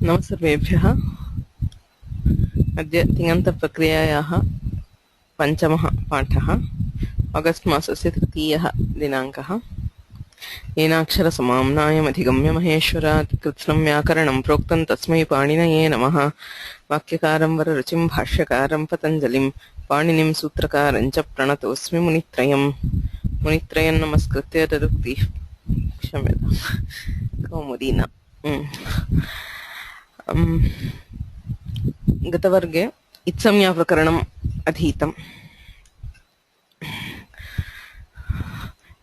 नमस्सर्वेभ्यः। अद्य तिङन्तप्रक्रियायाः पञ्चमः पाठः। आगस्ट् मासस्य 3 दिनाङ्कः। येनाक्षरसमाम्नायमधिगम्य महेश्वरात् कृत्स्नं व्याकरणं प्रोक्तं तस्मै पाणिनये नमः। वाक्यकारं वररुचिं भाष्यकारं पतञ्जलिं पाणिनिं सूत्रकारं च प्रणतोऽस्मि मुनित्रयम्। मुनित्रयं नमस्कृत्य तदुक्तिः क्षम्यतां कौमुदीना। गतवर्गे इत्संज्ञाप्रकरणम् अधीतम्।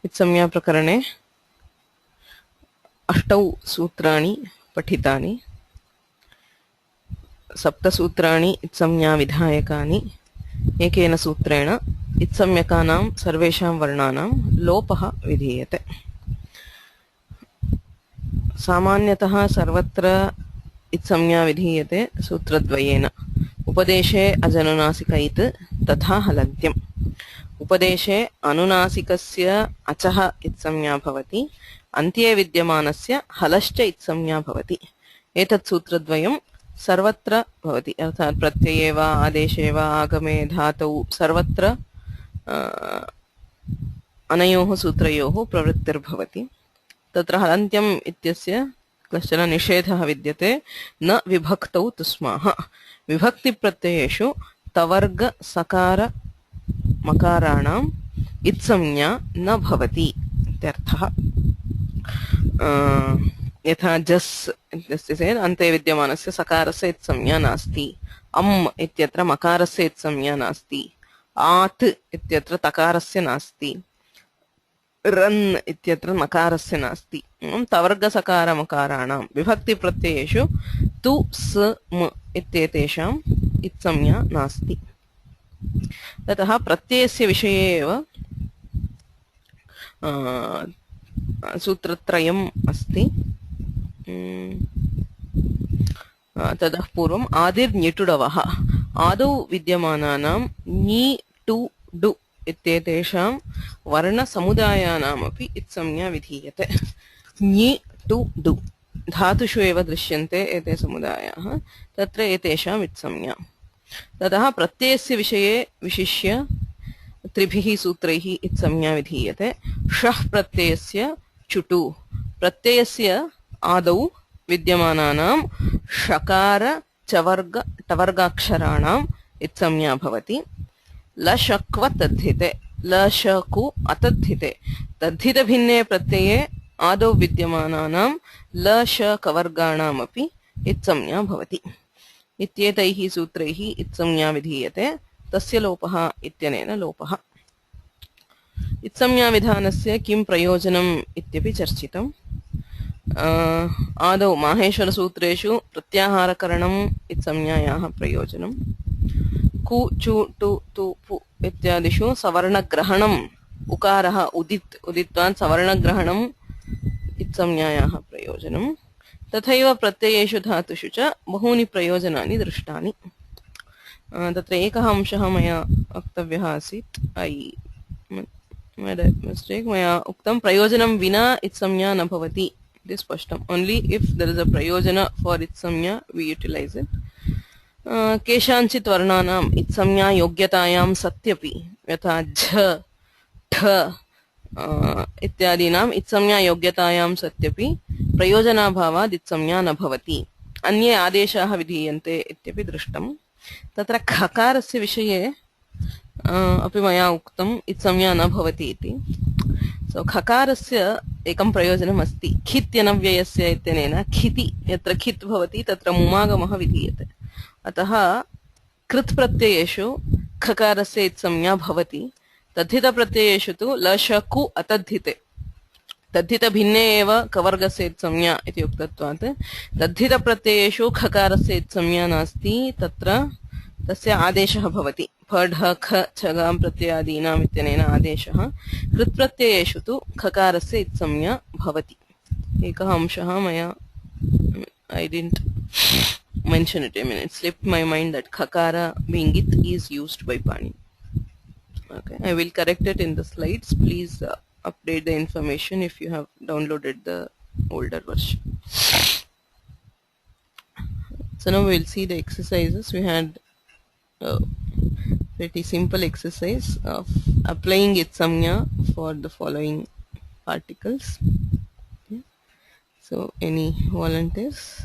इत्संज्ञाप्रकरणे 8 सूत्राणि पठितानि। 7 सूत्राणि इत्संज्ञाविधायकानि। एकेन सूत्रेण इत्संज्ञकानां सर्वेषां वर्णानां लोपः विधीयते। सामान्यतः सर्वत्र इत्संज्ञा विधीयते सूत्रद्वयेन। उपदेशे अजनुनासिक इत् तथा हलन्त्यम्। उपदेशे अनुनासिकस्य अचः इत्संज्ञा भवति, अन्त्ये विद्यमानस्य हलश्च इत्संज्ञा भवति। एतत् सूत्रद्वयं सर्वत्र भवति, अर्थात् प्रत्यये वा आदेशे वा आगमे धातौ सर्वत्र अनयोः सूत्रयोः प्रवृत्तिर्भवति। तत्र हलन्त्यम् इत्यस्य कश्चन निषेधः विद्यते। न विभक्तौ तुस्माः। विभक्तिप्रत्ययेषु तवर्ग सकार मकाराणाम् इत्संज्ञा न भवति इत्यर्थः। यथा जस् इत्यस्य चेत् अन्ते विद्यमानस्य सकारस्य इत्संज्ञा नास्ति। अम् इत्यत्र मकारस्य इत्संज्ञा नास्ति। आत् इत्यत्र तकारस्य नास्ति। रन् इत्यत्र मकारस्य नास्ति। तवर्गसकारमकाराणां विभक्तिप्रत्ययेषु तु स म इत्येतेषाम् इत्संज्ञा नास्ति। ततः प्रत्ययस्य विषये एव सूत्रत्रयम् अस्ति। ततः पूर्वम् आदिर्निटुडवः। आदौ विद्यमानानां ञि टु डु इत्येतेषां वर्णसमुदायानामपि इत्संज्ञा विधीयते। ञि टु डु धातुषु एव दृश्यन्ते एते समुदायाः, तत्र एतेषाम् इत्संज्ञा। ततः प्रत्ययस्य विषये विशिष्य त्रिभिः सूत्रैः इत्संज्ञा विधीयते। षः प्रत्ययस्य चुटु। प्रत्ययस्य आदौ विद्यमानानां षकार चवर्ग टवर्गाक्षराणाम् इत्संज्ञा भवति। लशक्व तद्धिते। लशकु अतद्धिते। तद्धितभिन्ने प्रत्यये आदौ विद्यमानानां लशकवर्गाणामपि इत्संज्ञा भवति। इत्येतैः सूत्रैः इत्संज्ञा विधीयते। तस्य लोपः इत्यनेन लोपः। इत्संज्ञाविधानस्य किं प्रयोजनम् इत्यपि चर्चितम्। आदौ माहेश्वरसूत्रेषु प्रत्याहारकरणम् इत्संज्ञायाः प्रयोजनम्। कु चु टु तु पु इत्यादिषु सवर्णग्रहणम्। उकारः उदित्वान् सवर्णग्रहणम् इत्संज्ञायाः प्रयोजनम्। तथैव प्रत्ययेषु धातुषु च बहूनि प्रयोजनानि दृष्टानि। तत्र एकः अंशः मया वक्तव्यः आसीत्। मया उक्तं प्रयोजनं विना इत्संज्ञा न भवति इति स्पष्टम्। Only if there is a प्रयोजन फॉर इत्संज्ञा वी यूटिलाइज इट। केषाञ्चित् वर्णानाम् इत्संज्ञा योग्यतायां सत्यपि, यथा झ ठ इत्यादीनाम् इत्संज्ञा योग्यतायां सत्यपि प्रयोजनाभावात् इत्संज्ञा न भवति। अन्ये आदेशाः विधीयन्ते इत्यपि दृष्टम्। तत्र खकारस्य विषये अपि मया उक्तम् इत्संज्ञा न भवति इति। सो खकारस्य एकं प्रयोजनम् अस्ति। खित्यनव्ययस्य इत्यनेन खिति यत्र खित् भवति तत्र मुमागमः विधीयते। अतः कृत् प्रत्ययेषु खकारस्य इत्संज्ञा भवति। तद्धितप्रत्ययेषु तु लशकु अतद्धिते। तद्धितभिन्ने एव कवर्गस्य इत्संज्ञा इति उक्तत्वात् तद्धितप्रत्ययेषु खकारस्य इत्संज्ञा नास्ति। तत्र तस्य आदेशः भवति। फढ ख छगां प्रत्ययादीनाम् इत्यनेन आदेशः। कृत्प्रत्ययेषु तु खकारस्य इत्संज्ञा भवति। एकः अंशः मया I didn't mention it. I mean, it slipped my mind that khakara being it is used by Pani. Okay, I will correct it in the slides. Please update the information if you have downloaded the older version. So now we will see the exercises. We had pretty simple exercise of applying itsamya for the following particles. Okay. So any volunteers?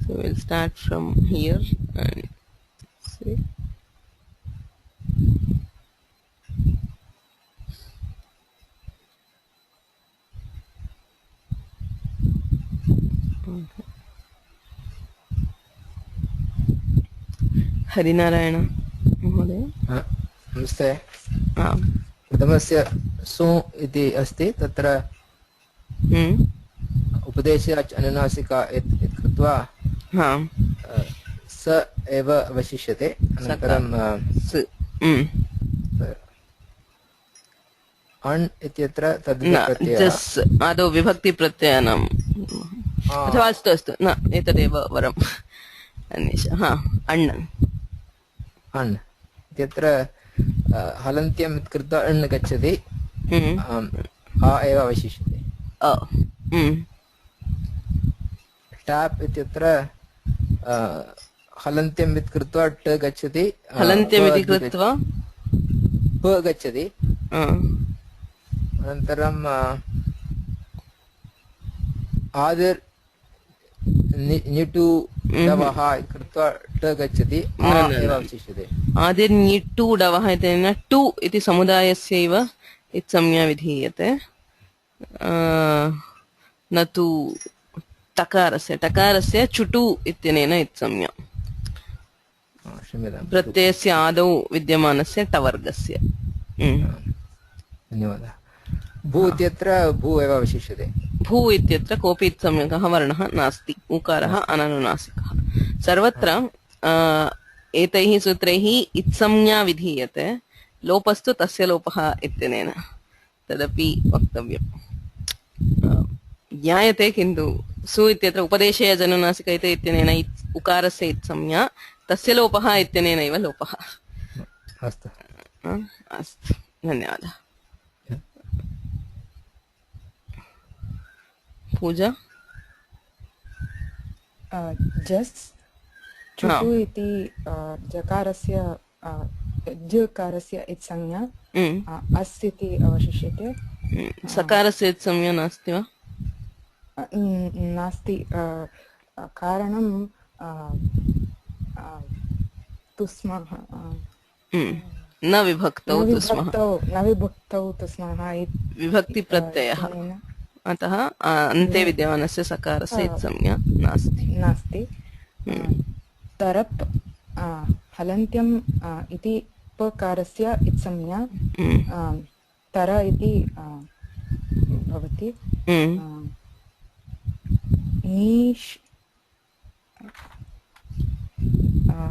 So we'll start from here and say. Harinarayan महोदय. नमस्ते. आम्. प्रथमस्य सु इति अस्ति, तत्र उपदेशे अनुनासिका इति कृत्वा स एव अवशिष्यते. अनन्तरं अण् इत्यत्र तद्विप्रत्ययः आदौ विभक्तिप्रत्ययानाम् अथवा अस्तु अस्तु न एतदेव वरम् अन्वेष. अण् अण् इत्यत्र हलन्त्यम् कृत्वा अण् गच्छति, आ एव अवशिष्यते. टाप् इत्यत्र हलन्त्यम् कृत्वा ट गच्छति, हलन्त्यमिति कृत्वा प गच्छति. अनन्तरं आदिर् निटु डवः कृत्वा ट गच्छति, एव अवशिष्यते. आदिर्निटु डवः इत्यनेन टु इति समुदायस्यैव इत्संज्ञा विधीयते, न तु टकारस्य चुटु इत्यनेन इत्संज्ञा प्रत्ययस्य आदौ विद्यमानस्य टवर्गस्य. धन्यवादः. भू इत्यत्र भू एव अवशिष्यते. भू इत्यत्र कोऽपि इत्संज्ञकः वर्णः नास्ति, उकारः अननुनासिकः. सर्वत्र एतैः सूत्रैः इत्संज्ञा विधीयते, लोपस्तु तस्य लोपः इत्यनेन, तदपि वक्तव्यम्. ज्ञायते, किन्तु सु इत्यत्र उपदेशे अजनुनासिक इत्यनेन उकारस्य इत्संज्ञा, तस्य लोपः इत्यनेनैव लोपः. अस्तु अस्तु, धन्यवादः. पूजा. जस् चुटु इति जकारस्य जकारस्य इत्संज्ञा अस् इति अवशिष्यते. सकारस्य इत्संज्ञा नास्ति वा? नास्ति. कारणं तुस्मः न विभक्तौ तुस्मः विभक्तिप्रत्ययः, अतः अन्ते विद्यमानस्य सकारस्य इत्संज्ञा नास्ति. तरप् हलन्त्यम् इति पकारस्य इत्संज्ञा तर इति भवति. नीश्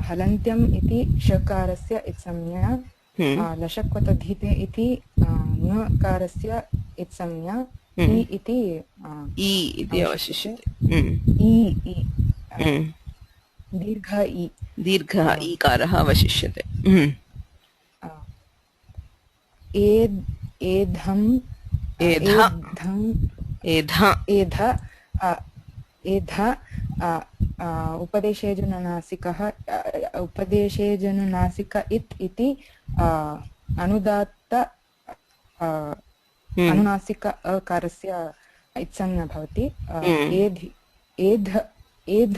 हलन्त्यम् इति षकारस्य इत्संज्ञा, लशक्वतधीते इति ञकारस्य इत्संज्ञा, इ इति अवशिष्यते. दीर्घः ईकारः अवशिष्यते. उपदेशेजनुनासिक इत् इति अनुदात्त अनुनासिक अकारस्य इत्संज्ञा भवति. एध्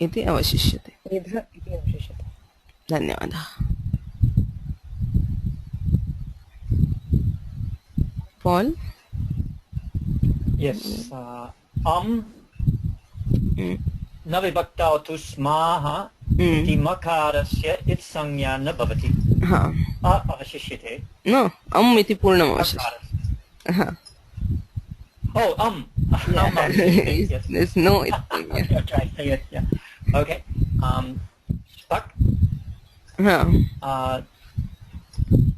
इति अवशिष्यते. धन्यवादः. Paul? Yes. न विभक्तौ तु स्माः इति मकारस्य इत्संज्ञा न भवति, अवशिष्यते. न, इति पूर्णम् अवशिष्यते. There's no इत्संज्ञा. Okay.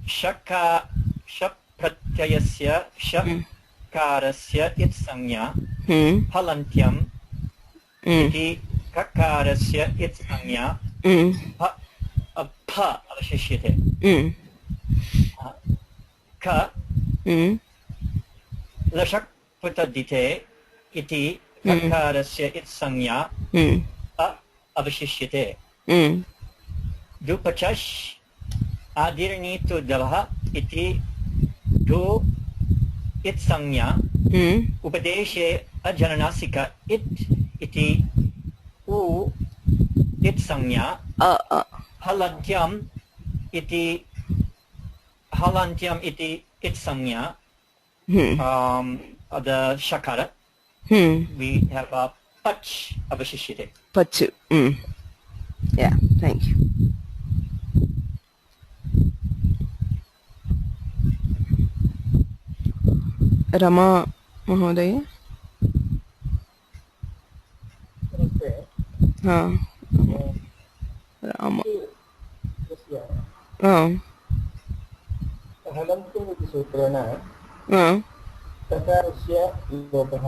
शक् प्रत्ययस्य शकारस्य इत्संज्ञा हलन्त्यम् इति ककारस्य इत्संज्ञा फ अवशिष्यते. ख लशक् प्रत्यदिते इति ककारस्य इत्संज्ञा अवशिष्यते दुपचश् आदिर्नीतु दवः इति दु इत्संज्ञा उपदेशे अजननासिक इत् इति उ इत्संज्ञा हलन्त्यम् इति इत्संज्ञा the shakara we have a pach avashishyate. Pach. Yeah, thank you. Rama Mahodaya. Rama. हलन्त्यम् इति सूत्रेण तकारस्य लोपः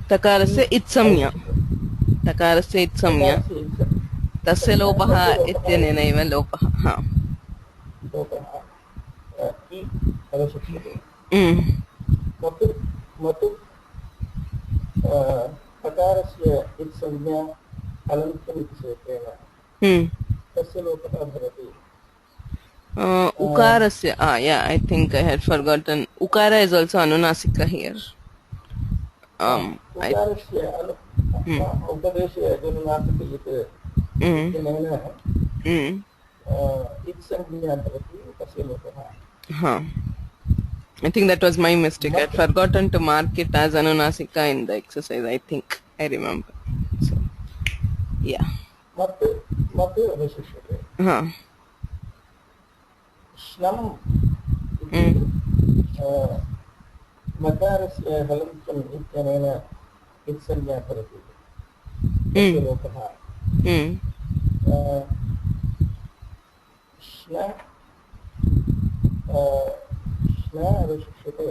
तकारस्य इत्संज्ञा तस्य लोपः इत्यनेनैव लोपः इ अवशिष्यते मतु तकारस्य इत्संज्ञा हलन्त्यम् इति सूत्रेण तस्य लोपः भवति ukarasya yeah, I think I had forgotten ukara is also anunasika here. उकारस्य उपदेशे अनुनासिकयत् इत्यनेन इत्संज्ञा भवति तस्य लोपः. I think that was my mistake. I had forgotten to mark it as anunasika in the exercise. I think I remember. So yeah. मत् अवशिष्यते. श्नम् मकारस्य हलन्त्यम् इत्यनेन इत्संज्ञा भवति तस्य लोपः. श्न अवशिष्यते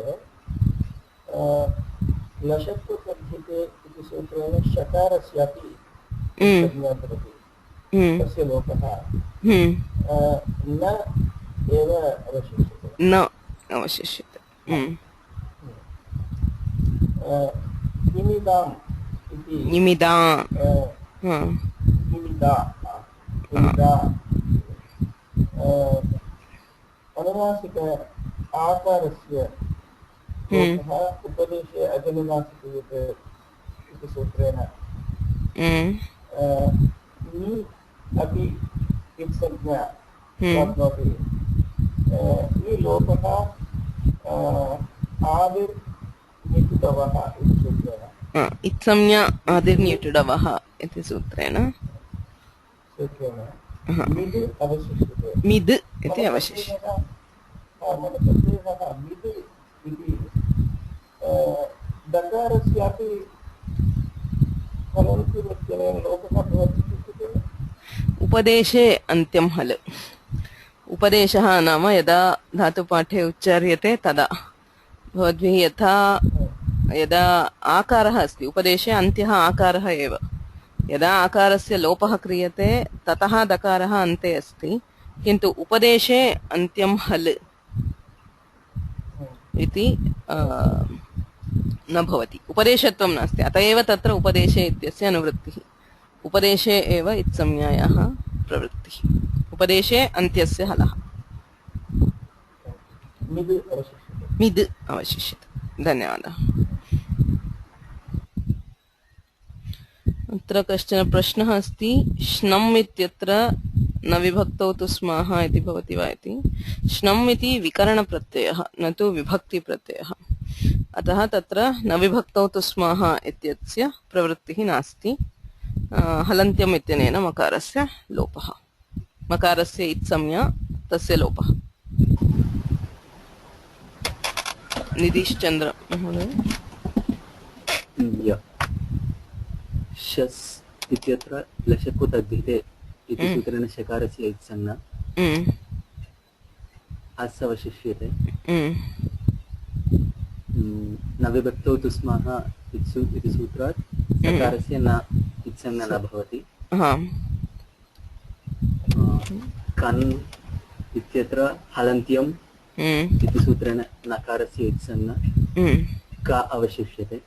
लशत्व तद्धिते इति सूत्रेण शकारस्यापि संज्ञा भवति तस्य लोपः. न एव अवशिष्यते. न अवशिष्यते. निमिदाम् इति निमिदा अनुनासिक आकारस्य लोपः उपदेशे अजनुनासिकयत् इति सूत्रेण नि अपि इत्संज्ञा प्राप्नोति. इ लोपः आदिर्निटुडवः इति सूत्रेण इत्संज्ञा आदिर्निटुडवः इति सूत्रेण मिद् अवशिष्यते. मिद् इति अवशिष्यते. मम संदेहः मिद् इति दकारस्यापि हलन्त्यमित्यनेन लोपः भवति इत्युक्ते उपदेशे अन्त्यं हल. उपदेशः नाम यदा धातुपाठे उच्चार्यते तदा भवद्भिः यदा आकारः अस्ति उपदेशे अन्त्यः आकारः एव. यदा आकारस्य लोपः क्रियते ततः दकारः अन्ते अस्ति किन्तु उपदेशे अन्त्यं हल इति न भवति. उपदेशत्वं नास्ति. अत एव तत्र उपदेशे इत्यस्य अनुवृत्तिः. उपदेशे एव इत्संज्ञायाः प्रवृत्तिः. उपदेशे अन्त्यस्य हलः. मिद् अवशिष्यते. धन्यवादः. अत्र कश्चन प्रश्नः अस्ति. श्नम् इत्यत्र न विभक्तौ तु स्माः इति भवति वा इति. श्नम् इति विकरणप्रत्ययः न तु विभक्तिप्रत्ययः. अतः तत्र न विभक्तौ तु स्माः इत्यस्य प्रवृत्तिः नास्ति. हलन्त्यम् इत्यनेन मकारस्य लोपः. मकारस्य इत्संज्ञा तस्य लोपः. नितीश चंद्र महोदय. शस् इत्यत्र लशक्कु तद्धिते इति सूत्रेण शकारस्य इत्संज्ञा अस्य अवशिष्यते. न विभक्तौ तु स्मः इति सूत्रात् सकारस्य न इत्संज्ञा न भवति. कन् इत्यत्र हलन्त्यम् इति सूत्रेण नकारस्य इत्संज्ञा का अवशिष्यते.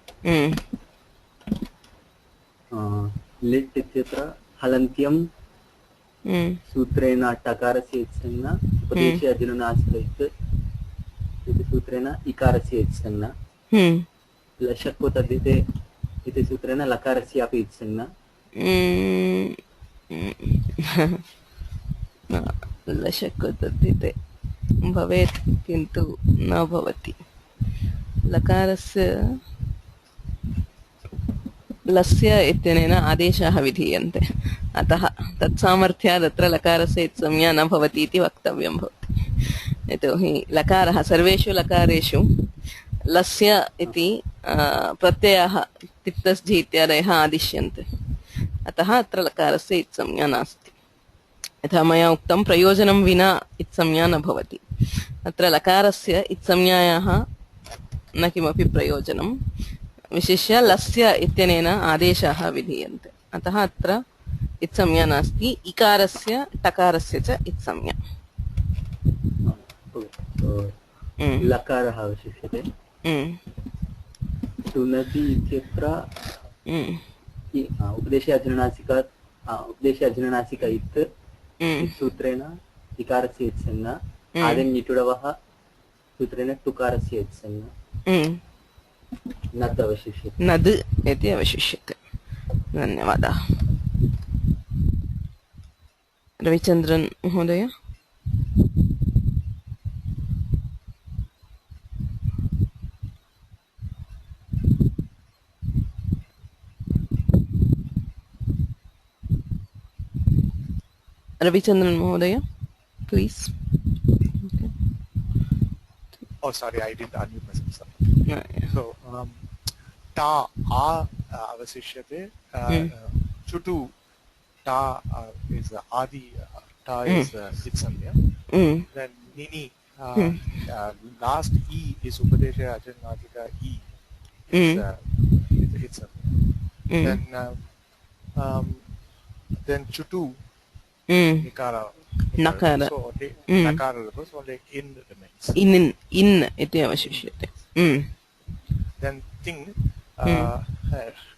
लिट् इत्यत्र हलन्त्यं सूत्रेण टकारस्य इत्संज्ञा उपदेशे अजनुनासिक इति सूत्रेण इकारस्य इत्संज्ञा. लशक्को तद्धिते इति सूत्रेण लकारस्यापि इत्संज्ञा. लशक्को तद्धिते भवेत् किन्तु न भवति. लकारस्य लस्य इत्यनेन आदेशाः विधीयन्ते, अतः तत्सामर्थ्यात् अत्र लकारस्य इत्संज्ञा न भवति इति वक्तव्यं भवति. यतोहि लकारः सर्वेषु लकारेषु लस्य इति प्रत्ययः तिप्तस्झि इत्यादयः आदिश्यन्ते, अतः अत्र लकारस्य इत्संज्ञा नास्ति. यथा मया उक्तं प्रयोजनं विना इत्संज्ञा न भवति. अत्र लकारस्य इत्संज्ञायाः न किमपि प्रयोजनं, विशिष्य लस्य इत्यनेन आदेशाः विधीयन्ते, अतः अत्र इत्संज्ञा नास्ति. इकारस्य टकारस्य च इत्संज्ञा. लकारः अवशिष्यते. सुनति इत्यत्र उपदेशे अजनुनासिक इत् सूत्रेण इकारस्य इत्संज्ञा. आदिनिटुडवः सूत्रेण टुकारस्य इत्संज्ञा. नद् अवशिष्यते. नद् इति अवशिष्यते. धन्यवादः. रविचन्द्रन् महोदय. Ravichandran Mahodaya, please. Okay. Oh, sorry, I didn't unmute myself. Yeah. So, ta avasishyate. Chutu ta is adi. Ta is itsamya. Then nini. Last e is upadesha ajanadika e. Is itsamya. Then chutu. Nakara. So nakara only in remains. In iti avashishyate. Then thing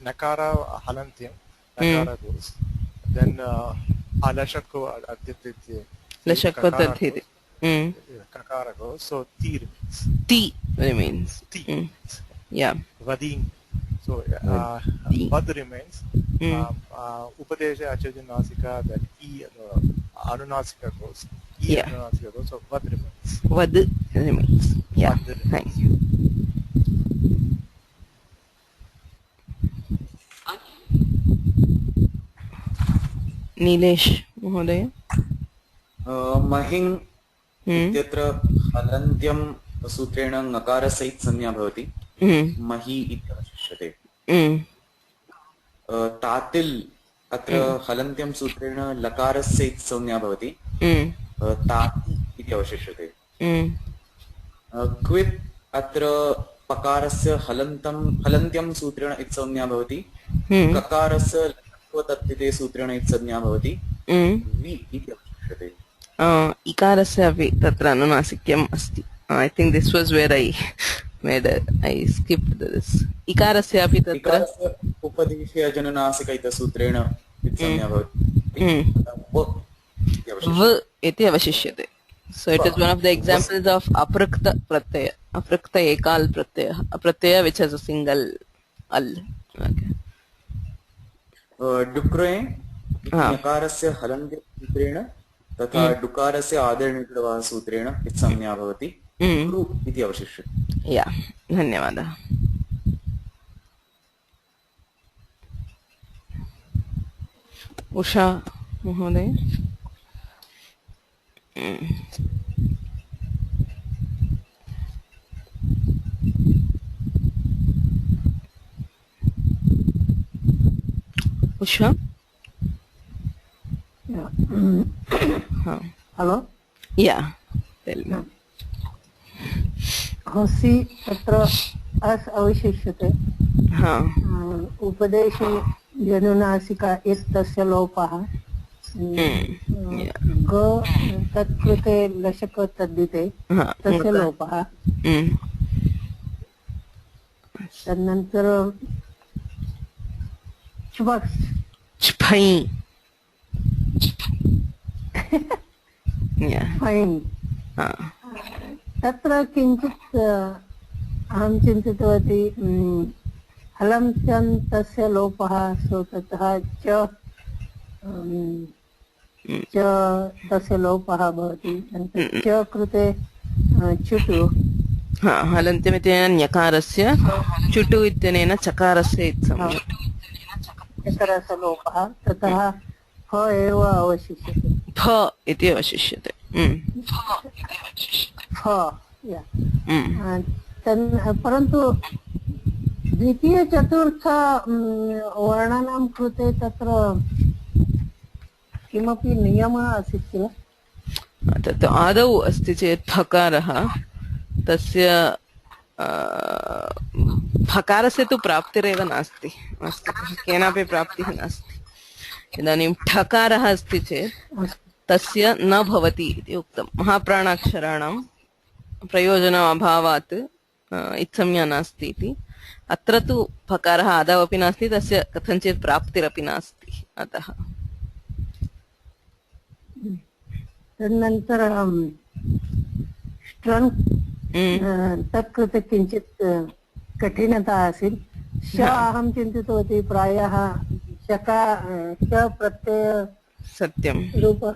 nakara halantyam. Nakara goes. Then alashakko aditya. Lashakko tadhiti. Kakara goes. So ti remains. Ti remains. Ti. Yeah. Vadin. So vad remains. Upadesha achajanasika, that e anunasika goes. Anunasika goes. So vad remains. Vad remains. Yeah. Vad remains. Thank you. Nilesh महोदय. महिन् इत्यत्र हलन्त्यं सूत्रेण ङकारस्य इत्संज्ञा भवति. महि इति अवशिष्यते. तातिल् अत्र हलन्त्यं सूत्रेण लकारस्य इत्संज्ञा भवति. ताति इति अवशिष्यते. क्वित् अत्र पकारस्य हलन्त्यं सूत्रेण इत्संज्ञा भवति. ककारस्य तद्धिते सूत्रेण इत्संज्ञा भवति. वि इति अवशिष्यते. इकारस्य अपि तत्र अनुनासिक्यम् अस्ति. I think this was where I skipped this. इकारस्य अपि तत्र उपदेशे अजनुनासिक इति सूत्रेण इत्संज्ञा भवति. व इति अवशिष्यते. So it is one of the examples of aprakta pratyaya. Aprakta ekal pratyaya. A pratyaya which has a single al. Okay. डुक्रे नकारस्य हलन्त्य सूत्रेण तथा डुकारस्य आदेर्निटुडवः सूत्रेण इत्संज्ञा भवति. क्रु इति अवशिष्यते. या, धन्यवादः. उषा महोदय. Usha. Hello? Yeah. Tell me. होसि तत्र अस् अवशिष्यते. उपदेशे जनुनासिका इत्यस्य लोपः. ग तत्कृते लशक तद्धिते तस्य लोपः. तदनन्तरं चुबक्स् Chpai. Yeah. फैन् तत्र किञ्चित् अहं चिन्तितवती हलं चन् तस्य लोपः सो ततः च तस्य लोपः भवति च कृते चुटु हलन्त्यमित्यनेन ञकारस्य चुटु इत्यनेन चकारस्य इत्संज्ञा चकारस्य लोपः ततः फ एव अवशिष्यते फ इति अवशिष्यते फ परन्तु द्वितीयचतुर्थ वर्णानां कृते तत्र किमपि नियमः आसीत् किल तत् आदौ अस्ति चेत् फकारः तस्य फकारस्य तु प्राप्तिरेव नास्ति केनापि प्राप्तिः नास्ति इदानीं ठकारः अस्ति चेत् तस्य न भवति इति उक्तं महाप्राणाक्षराणां प्रयोजनाभावात् इत्संज्ञा नास्ति इति अत्र तु फकारः आदौ अपि नास्ति तस्य कथञ्चित् प्राप्तिरपि नास्ति अतः तदनन्तरं स्ट्रन् तत्कृते किञ्चित् कठिनता आसीत् श अहं चिन्तितवती प्रायः श प्रत्यय सत्यं रूपः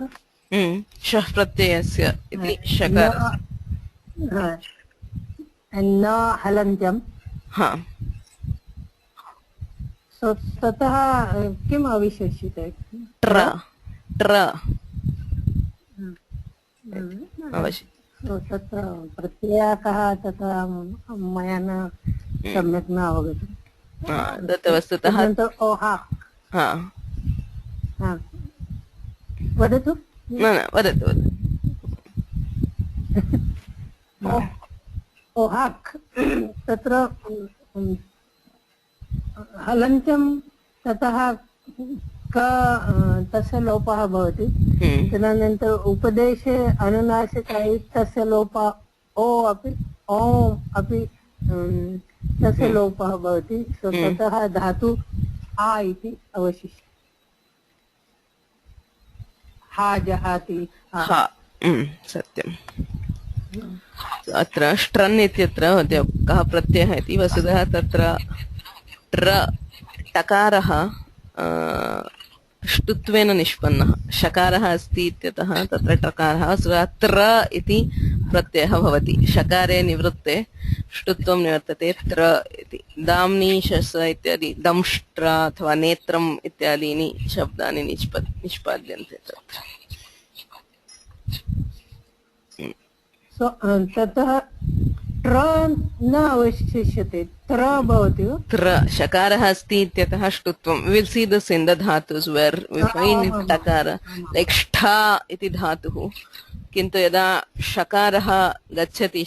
शः प्रत्ययस्य इति शकारः न हलन्त्यं सो ततः किम् अविशेष्यते ट्र ट्र अवश्यं तत्र प्रत्ययः कः तथा मया न सम्यक् न अवगतं तत् वस्तुतः वदतु न वदतु ओहाक् तत्र हलन्त्यं ततः क तस्य लोपः भवति तदनन्तरम् उपदेशे अनुनासिक तस्य लोपः ओम् अपि तस्य लोपः भवति ततः धातु आ इति अवशिष्यते हा जहाति सत्यम् अत्र स्ट्रन् इत्यत्र कः प्रत्ययः इति वस्तुतः तत्र ट्र टकारः ष्टुत्वेन निष्पन्नः शकारः अस्ति इत्यतः तत्र टकारः वस्तुतः त्र इति प्रत्ययः भवति शकारे निवृत्ते ष्टुत्वं निवर्तते त्र इति दाम्नि शस इत्यादि दंष्ट्र अथवा नेत्रम् इत्यादीनि शब्दानि निष्पाद्यन्ते तत्र ततः ट्र न अवशिष्यते त्र भवति त्र शकारः अस्ति इत्यतः ष्टुत्वं will see this in the धातुस् वेर् वी फैण्ड् टकार लैक् ष्ठा इति धातुः किन्तु यदा शकारः गच्छति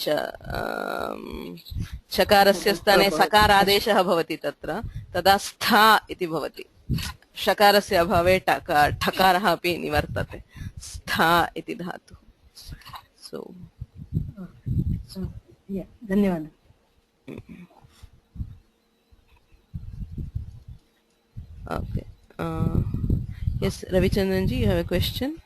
शकारस्य स्थाने सकारादेशः भवति तत्र तदा स्था इति भवति शकारस्य अभावे ठकारः अपि निवर्तते स्था इति धातुः सो धन्यवादः Okay. Yes, Ravichandran ji, you have a question?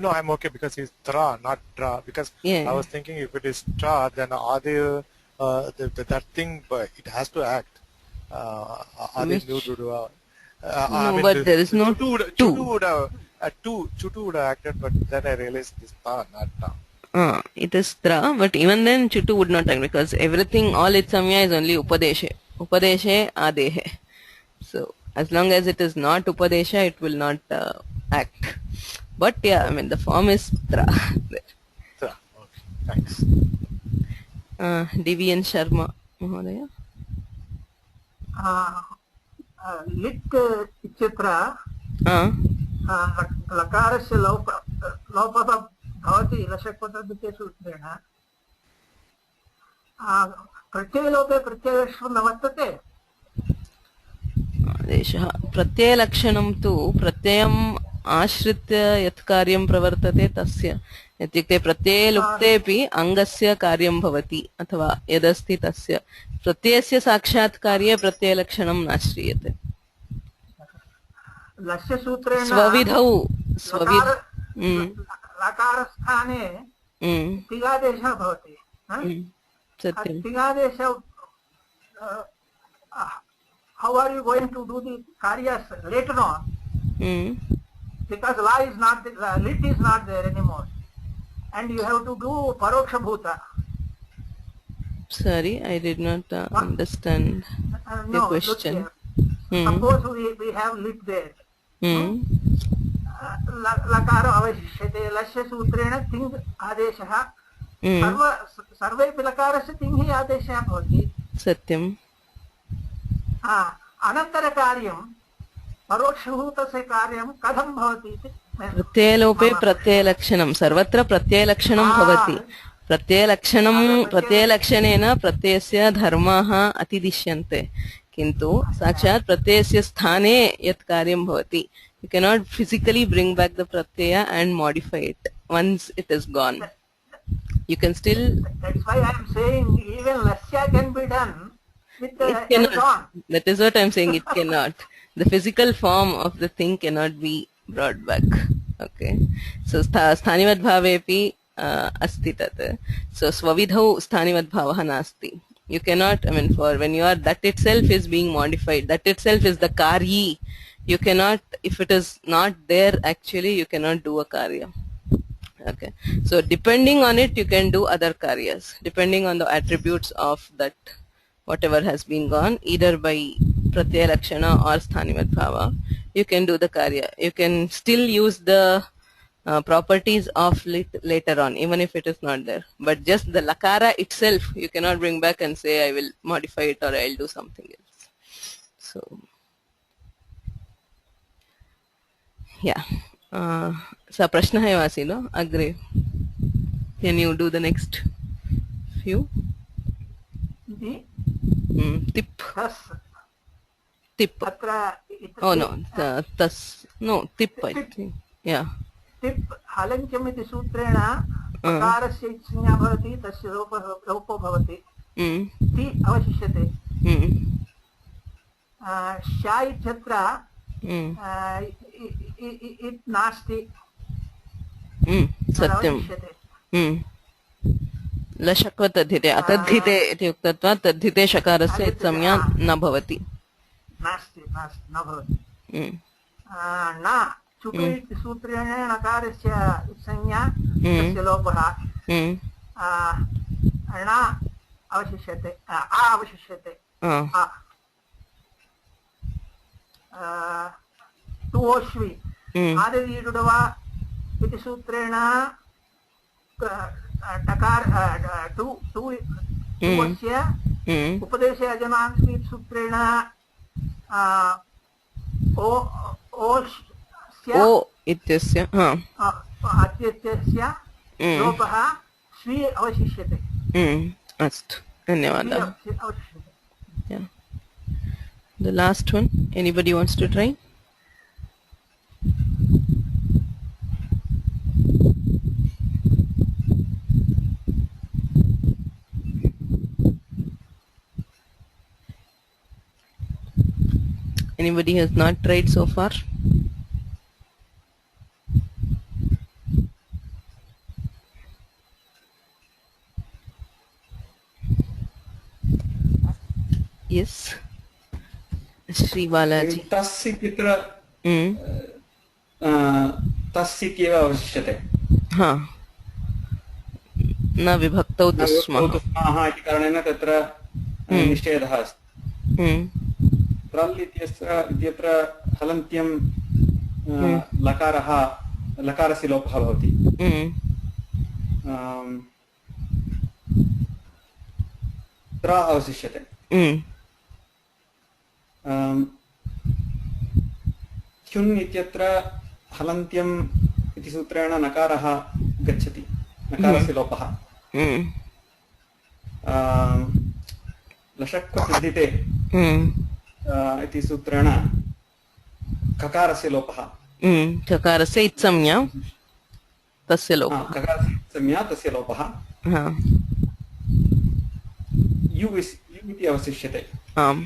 No, I'm okay because it's tra, not tra. Because I was thinking if it is tra, then that thing, it has to act. But there is no Chutu would have acted, but then I realized it's tra, not tra. It is tra, but even then Chutu would not act because everything, all its samya is only upadeshe. Upadeshe adehe. So as long as it is not upadesha, it will not act. But yeah, I mean the form is tra. Tra. Okay. Thanks. Divian Sharma Mahodaya. लिट् इत्यत्र लकारस्य लोपः भवति लशक्पत्रद्वितीयसूत्रेण प्रत्ययलोपे प्रत्ययश्व न वर्तते आदेशः प्रत्ययलक्षणं तु प्रत्ययम् आश्रित्य यत् कार्यं प्रवर्तते तस्य इत्युक्ते प्रत्यये लुप्तेऽपि अङ्गस्य कार्यं भवति अथवा यदस्ति तस्य प्रत्ययस्य साक्षात् कार्ये प्रत्ययलक्षणं नाश्रीयते लक्ष्यसूत्रेण स्वविधौ लकारस्थाने तिगादेशः भवति सत्यं तिगादेश how are you going to do the karyas later on because la is not lit is not there anymore and you have to do paroksha bhuta. Sorry, I did not understand your question. Suppose we have lit there. लकार अवशिष्यते लस्य सूत्रेण तिङ् आदेशः सर्वेपि लकारस्य तिङ् आदेशः भवति सत्यम् अनन्तरकार्यं परोक्षभूतस्य कार्यं कथं भवति इति प्रत्ययलोपे प्रत्ययलक्षणं सर्वत्र प्रत्ययलक्षणं भवति प्रत्ययलक्षणेन प्रत्ययस्य धर्माः अतिदिश्यन्ते किन्तु साक्षात् प्रत्ययस्य स्थाने यत् कार्यं भवति you cannot physically bring back the pratyaya and modify it once it is gone. You can still. That's why I am saying even lasya can be done with the cannot. That is what I am saying. It cannot. The physical form of the thing cannot be brought back. Okay. So sthanivat bhavepi asti tat. So swavidhau sthanivat bhavah nasti. You cannot. I mean, for when you are, that itself is being modified. That itself is the karyi. You cannot, if it is not there actually, you cannot do a karya. Okay. So depending on it, you can do other karyas. Depending on the attributes of that, whatever has been gone, either by pratyaya lakshana or sthanivat bhava, you can do the karya. You can still use the properties of later on, even if it is not there. But just the lakara itself, you cannot bring back and say, I will modify it or I'll do something else. So. Yeah. So prashnah एव आसीत् no अग्रे. Can you do the next few? Tip. Tip. Oh no. Tas. No. Tip. I think. Yeah. Tip. हलन्त्यम् इति सूत्रेण अकारस्य संज्ञा भवति तस्य लोपो भवति. ति अवशिष्यते. शा इत्यत्र it नास्ति सत्यं लशक्व तद्धिते अतद्धिते इति उक्तत्वात् तद्धिते शकारस्य संज्ञा न भवति नास्ति न भवति न चुटु इति सूत्रेण नकारस्य संज्ञा तस्य लोपः न अवशिष्यते अवशिष्यते तुओश्वी आदिर्युडवा इति सूत्रेण टकार टुवस्य उपदेशे अजमांसि सूत्रेण ओ इत्यस्य अत्यस्य लोपः स्वी अवशिष्यते. अस्तु धन्यवादः. The last one, anybody wants to try? Anybody has not tried so far? Yes. Shri Balaji. तस्य पित्र तस्य इत्येव अवशिष्यते. हाँ. न विभक्तौ दुस्मः. इति कारणेन तत्र निषेधः अस्ति. प्रल् इत्यत्र हलन्त्यं लकारस्य लोपः भवति. त्र अवशिष्यते. ह्युन् इत्यत्र हलन्त्यम् इति सूत्रेण नकारः गच्छति, नकारस्य लोपः. लशक्वतद्धिते इति सूत्रेण ककारस्य लोपः. ककारस्य इत्संज्ञा तस्य लोपः ककारस्य संज्ञा तस्य लोपः यु इति अवशिष्यते आम्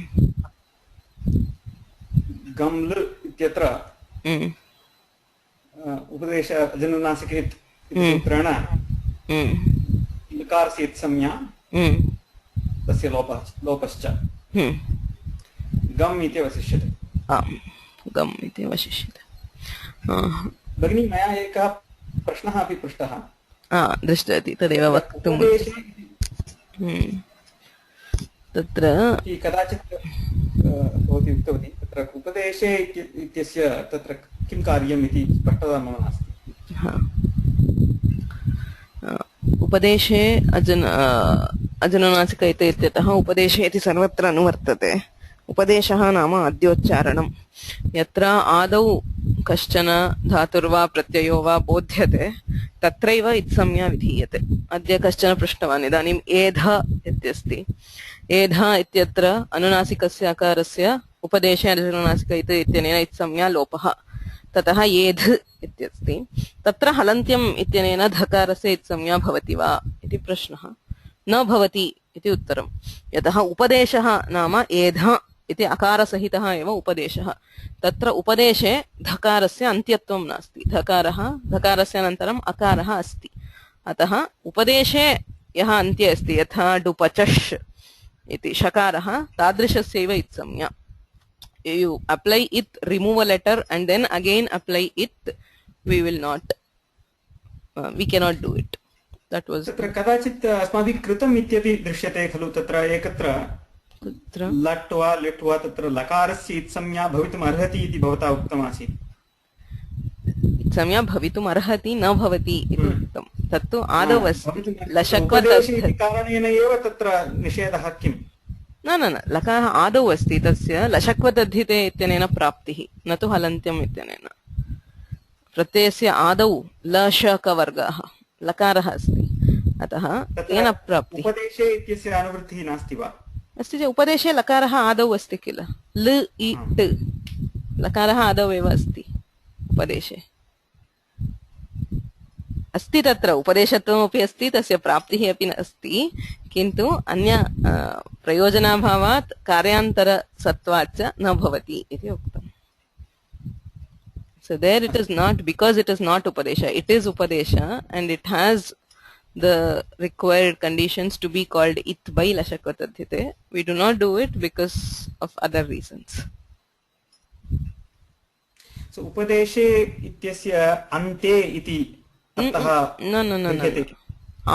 गम्ल इत्यत्र उपदेश अजनुनासिके इति सूत्रेण लकारस्य संज्ञा तस्य लोपश्च गम् इति अवशिष्यते गम् इति अवशिष्यते भगिनी मया एकः प्रश्नः अपि पृष्टः दृष्टवती तदेव वक्तुं तत्र कदाचित् भवती उक्तवती तत्र उपदेशे इत्यस्य तत्र किं कार्यम् इति स्पष्टता मम नास्ति उपदेशे अजनुनासिक इत्यतः उपदेशे इति सर्वत्र अनुवर्तते उपदेशः नाम अद्योच्चारणं यत्र आदौ कश्चन धातुर्वा प्रत्ययो वा बोध्यते तत्रैव इत्संज्ञा विधीयते अद्य कश्चन पृष्टवान् इदानीम् एध इत्यस्ति एध इत्यत्र अनुनासिकस्य अकारस्य उपदेशे अजनुनासिक इत्यनेन इत्संज्ञा लोपः ततः एध इत्यस्ति तत्र हलन्त्यम् इत्यनेन धकारस्य इत्संज्ञा भवति वा इति प्रश्नः न भवति इति उत्तरं यतः उपदेशः नाम एध इति अकारसहितः एव उपदेशः तत्र उपदेशे धकारस्य अन्त्यत्वं नास्ति धकारस्य अनन्तरम् अकारः अस्ति अतः उपदेशे यः अन्त्ये अस्ति यथा डुपचश् इति षकारः तादृशस्यैव इत्संज्ञा you apply it, remove a letter and then again apply it, we cannot do it. That was तत्र कदाचित् अस्माभिः कृतम् इत्यपि दृश्यते खलु तत्र एकत्र लट् वा लिट् वा तत्र लकारस्य इत्संज्ञा भवितुम् अर्हति इति भवता उक्तमासीत् इत्संज्ञा भवितुम् अर्हति न भवति इति उक्तं तत्तु आदौ अस्ति लशक्वतस्य कारणेन एव तत्र निषेधः किम् न लकारः आदौ अस्ति तस्य लशक्वतद्धिते इत्यनेन प्राप्तिः न तु हलन्त्यम् इत्यनेन प्रत्ययस्य आदौ लशकवर्गः लकारः अस्ति अतः तेन प्राप्तिः उपदेशे इत्यस्य अनुवृत्तिः नास्ति वा अस्ति चेत् उपदेशे लकारः आदौ अस्ति किल ल इ ट लकारः आदौ एव अस्ति उपदेशे अस्ति तत्र उपदेशत्वमपि अस्ति तस्य प्राप्तिः अपि अस्ति किन्तु अन्य प्रयोजनाभावात् कार्यान्तरसत्वात् च न भवति इति उक्तम् so there it is not because it is not upadesha it is upadesha and it has the required conditions to be called it by lashakvatadhite we do not do it because of other reasons so upadeshe ityasya ante iti no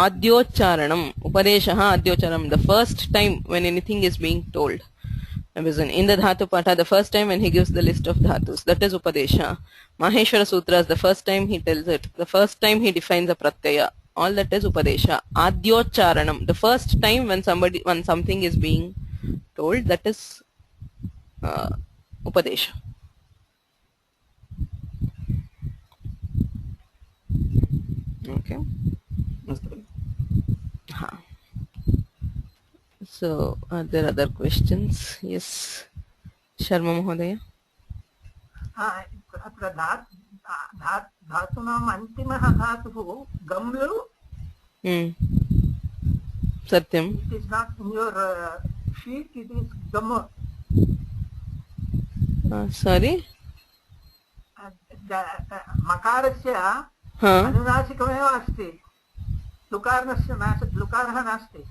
adyocharanam upadeshah adyocharanam the first time when anything is being told in the dhatu patha the first time when he gives the list of dhatus that is upadesha maheshwara sutras the first time he tells it the first time he defines a pratyaya all that is upadesha adyocharanam the first time when something is being told that is upadesha okay so are there other questions yes Sharma Mahodaya अत्र धातूनाम् अन्तिमः धातुः गम्लु सत्यम् it is not in your sheet it is gam sorry मकारस्य अनुनासिकमेव अस्ति लुकारः नास्ति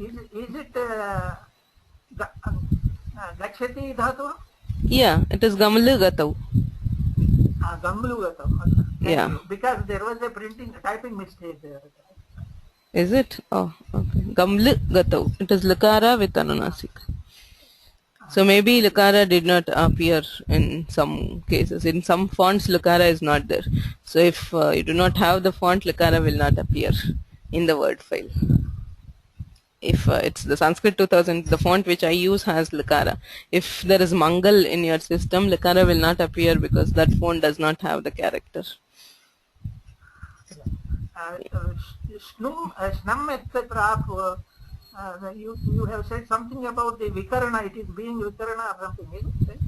is it gachati dhatu yeah it is gamlu gatau yeah because there was a typing mistake there is it oh okay gamlu gatau it is lakara with anunasik so maybe lakara did not appear in some cases in some fonts lakara is not there so if you do not have the font lakara will not appear in the word file if it's the Sanskrit 2000 the font which I use has lakara if there is mangal in your system lakara will not appear because that font does not have the character snam etc you have said something about the vikarana it is being vikarana or something is it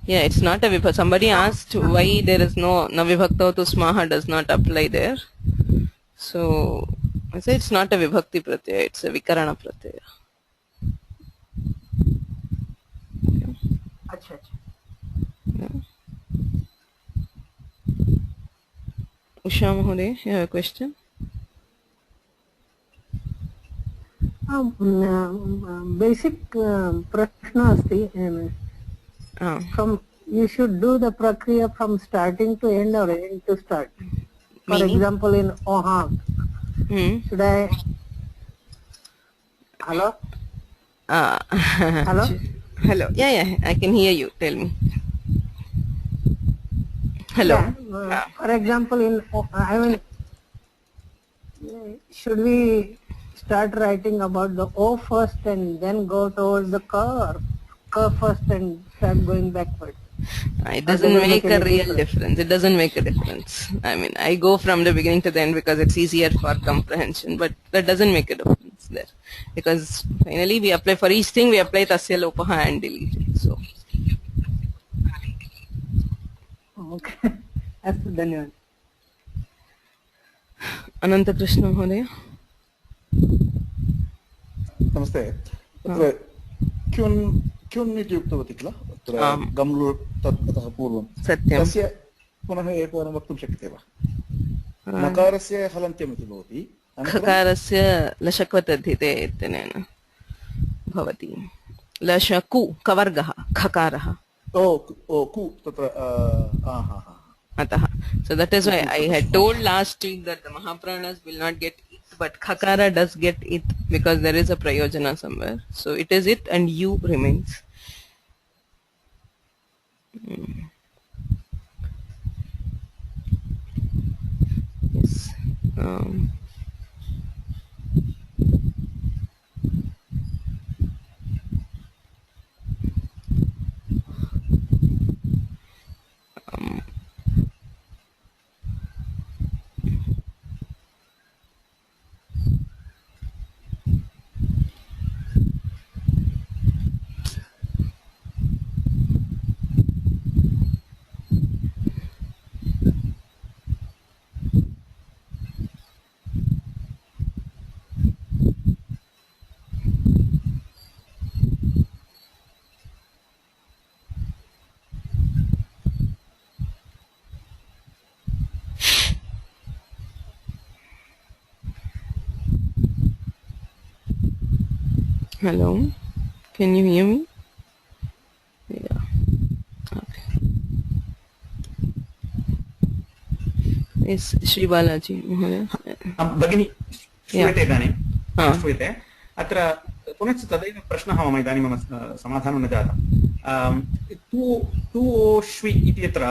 Yeah, it's not a vibhakti. Somebody asked why there is no navibhakta to smaha does not apply there. So I say it's not a vibhakti pratyaya, it's a vikarana pratyaya. अच्छा अच्छा. Usha Mahoday, you have a question? Basic prashna asti. From you should do the prakriya from starting to end or end to start. For Meaning? example, in Oham, should I? Hello. Hello. Hello. Yeah, I can hear you. Tell me. Hello. Yeah, for example, should we start writing about the O first and then go towards the K, or K first and start going backward? It doesn't make a real difference. It doesn't make a difference. I mean, I go from the beginning to the end because it's easier for comprehension, but that doesn't make a difference there. Because finally we apply for each thing, we apply tasya lopaha and delete it. So. Okay. Astu dhanyawad. Ananta Krishna Mahodaya. नमस्ते. तत्र क्युन् इति उक्तवती किल तत्र गम्लु ततः पूर्वं तस्य पुनः एकवारं वक्तुं शक्यते वा? नकारस्य हलन्त्यम् इति भवति, खकारस्य लशक्वतद्धिते इत्यनेन भवति. लशकु कवर्गः खकारः. कु तत्र अतः. So that is why I had told last week that the Mahapranas will not get it, but Khakara does get it because there is a prayojana somewhere. So it is it and you remains. Yes. Hello, can you hear me? Yeah. Okay. Yes, Shri Balaji Mahodaya. भगिनी श्रूयते इदानीं? श्रूयते. अत्र पुनश्च तदैव प्रश्नः मम इदानीं मम समाधानं न जातं. तु ओष्वि इत्यत्र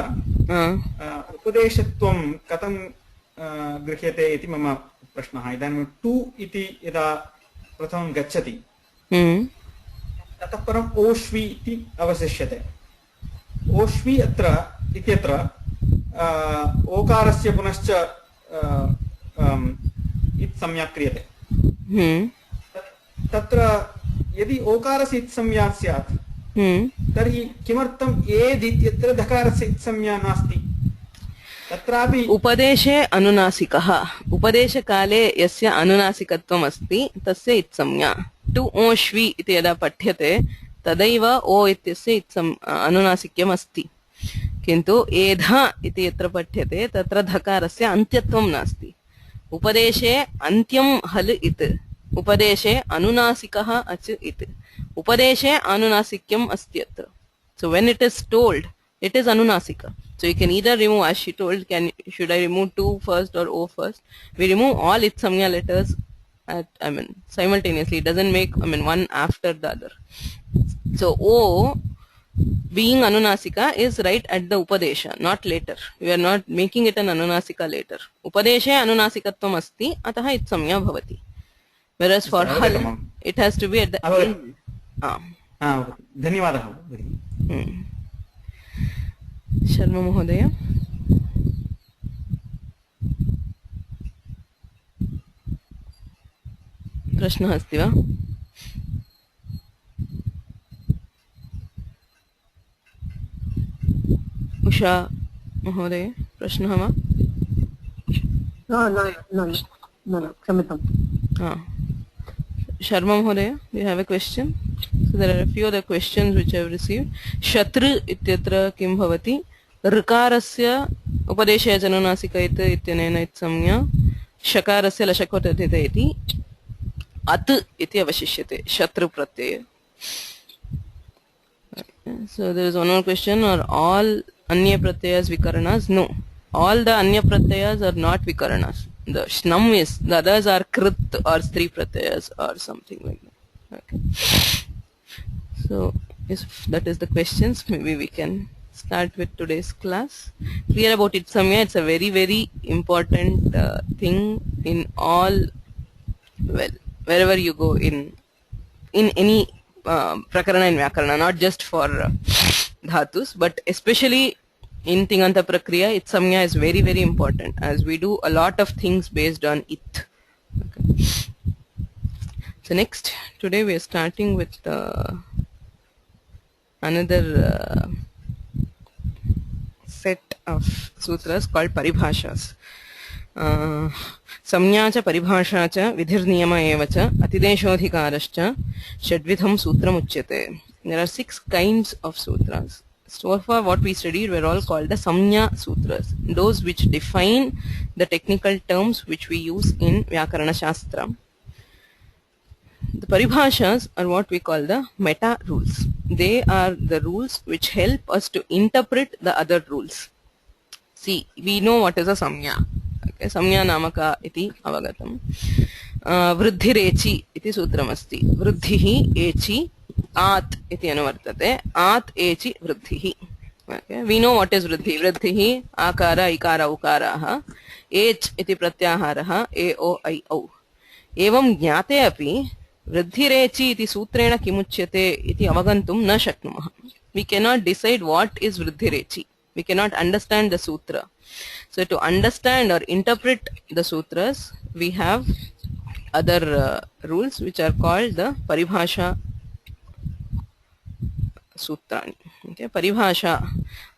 उपदेशत्वं कथं गृह्यते इति मम प्रश्नः. इदानीं टु इति यदा प्रथमं गच्छति ततः परम् ओष्वि इति अवशिष्यते. ओष्वि इत्यत्र ओकारस्य पुनश्च इत्संज्ञा क्रियते. तत्र यदि ओकारस्य इत्संज्ञा स्यात् तर्हि किमर्थम् एद् इत्यत्र धकारस्य इत्संज्ञा नास्ति? तत्रापि उपदेशे अनुनासिकः, उपदेशकाले यस्य अनुनासिकत्वम् अस्ति तस्य इत्संज्ञा. टु ओष्वि इति यदा पठ्यते तदैव ओ इत्यस्य अनुनासिक्यम् अस्ति. किन्तु एध इति यत्र पठ्यते तत्र धकारस्य अन्त्यत्वं नास्ति. उपदेशे अन्त्यं हल् इत्, उपदेशे अनुनासिकः अच् इत्, उपदेशे अनुनासिक्यम् अस्ति अत्र. So when it is told, it is anunasika. So you can either remove, as she told, should I remove tu first or o first? We remove all its samya letters simultaneously. It doesn't make one after the other. So o being anunasika is right at the upadesha, not later. We are not making it an anunasika later. Upadeshe anunasikatvam asti, ataha it samya bhavati. Whereas for hal, it has to be at the end. धन्यवादः. शर्मा महोदय. प्रश्नः अस्ति वा? उषा महोदय प्रश्नः वा? न क्षम्यताम्. Sharma Mahodaya, do you have a question? So there are a few other questions which I have received. Shatru ityatra kim bhavati? Rkarasya upadeshaya janunasikaita ityanena itsamya shakarasya lashakvatadita iti at iti avashishyate. Shatru pratyaya. So there is one more question. Are all anya pratyayas vikaranas? No. All the anya pratyayas are not vikaranas. The shnam is, the others are krit or stri pratyayas or something like that. Okay. So if that is the questions, maybe we can start with today's class. Clear about Itsamya, it's a very, very important thing in all, well, wherever you go in any prakarana and vyakarana, not just for dhatus, but especially in Tinganta Prakriya, Itsamya is very, very important, as we do a lot of things based on it. Okay. So next, today we are starting with another set of sutras called Paribhashas. Samnya cha paribhasha cha vidhir niyama eva cha atideshodhikarascha shadvidham sutram uchyate. There are 6 kinds of sutras. So far what we studied were all called the Samnya Sutras, those which define the technical terms which we use in Vyakarana Shastra. The Paribhashas are what we call the meta rules. They are the rules which help us to interpret the other rules. See, we know what is a Samnya. Okay, Samnya Namaka iti avagatam. Vruddhirechi iti sutram asti. Vruddhihi echi at iti anuvartate. At echi vruddhihi. Okay. We know what is vruddhi. Vruddhihi akara ikara ukaraha. Ech iti pratyaharaha. E o I o. Evam jnate api vruddhirechi iti sutrena kimuchyate iti avagantum na shaknumaha. We cannot decide what is vruddhirechi. We cannot understand the sutra. So to understand or interpret the sutras, we have other rules which are called the Paribhasha Sutrani. Okay, Paribhasha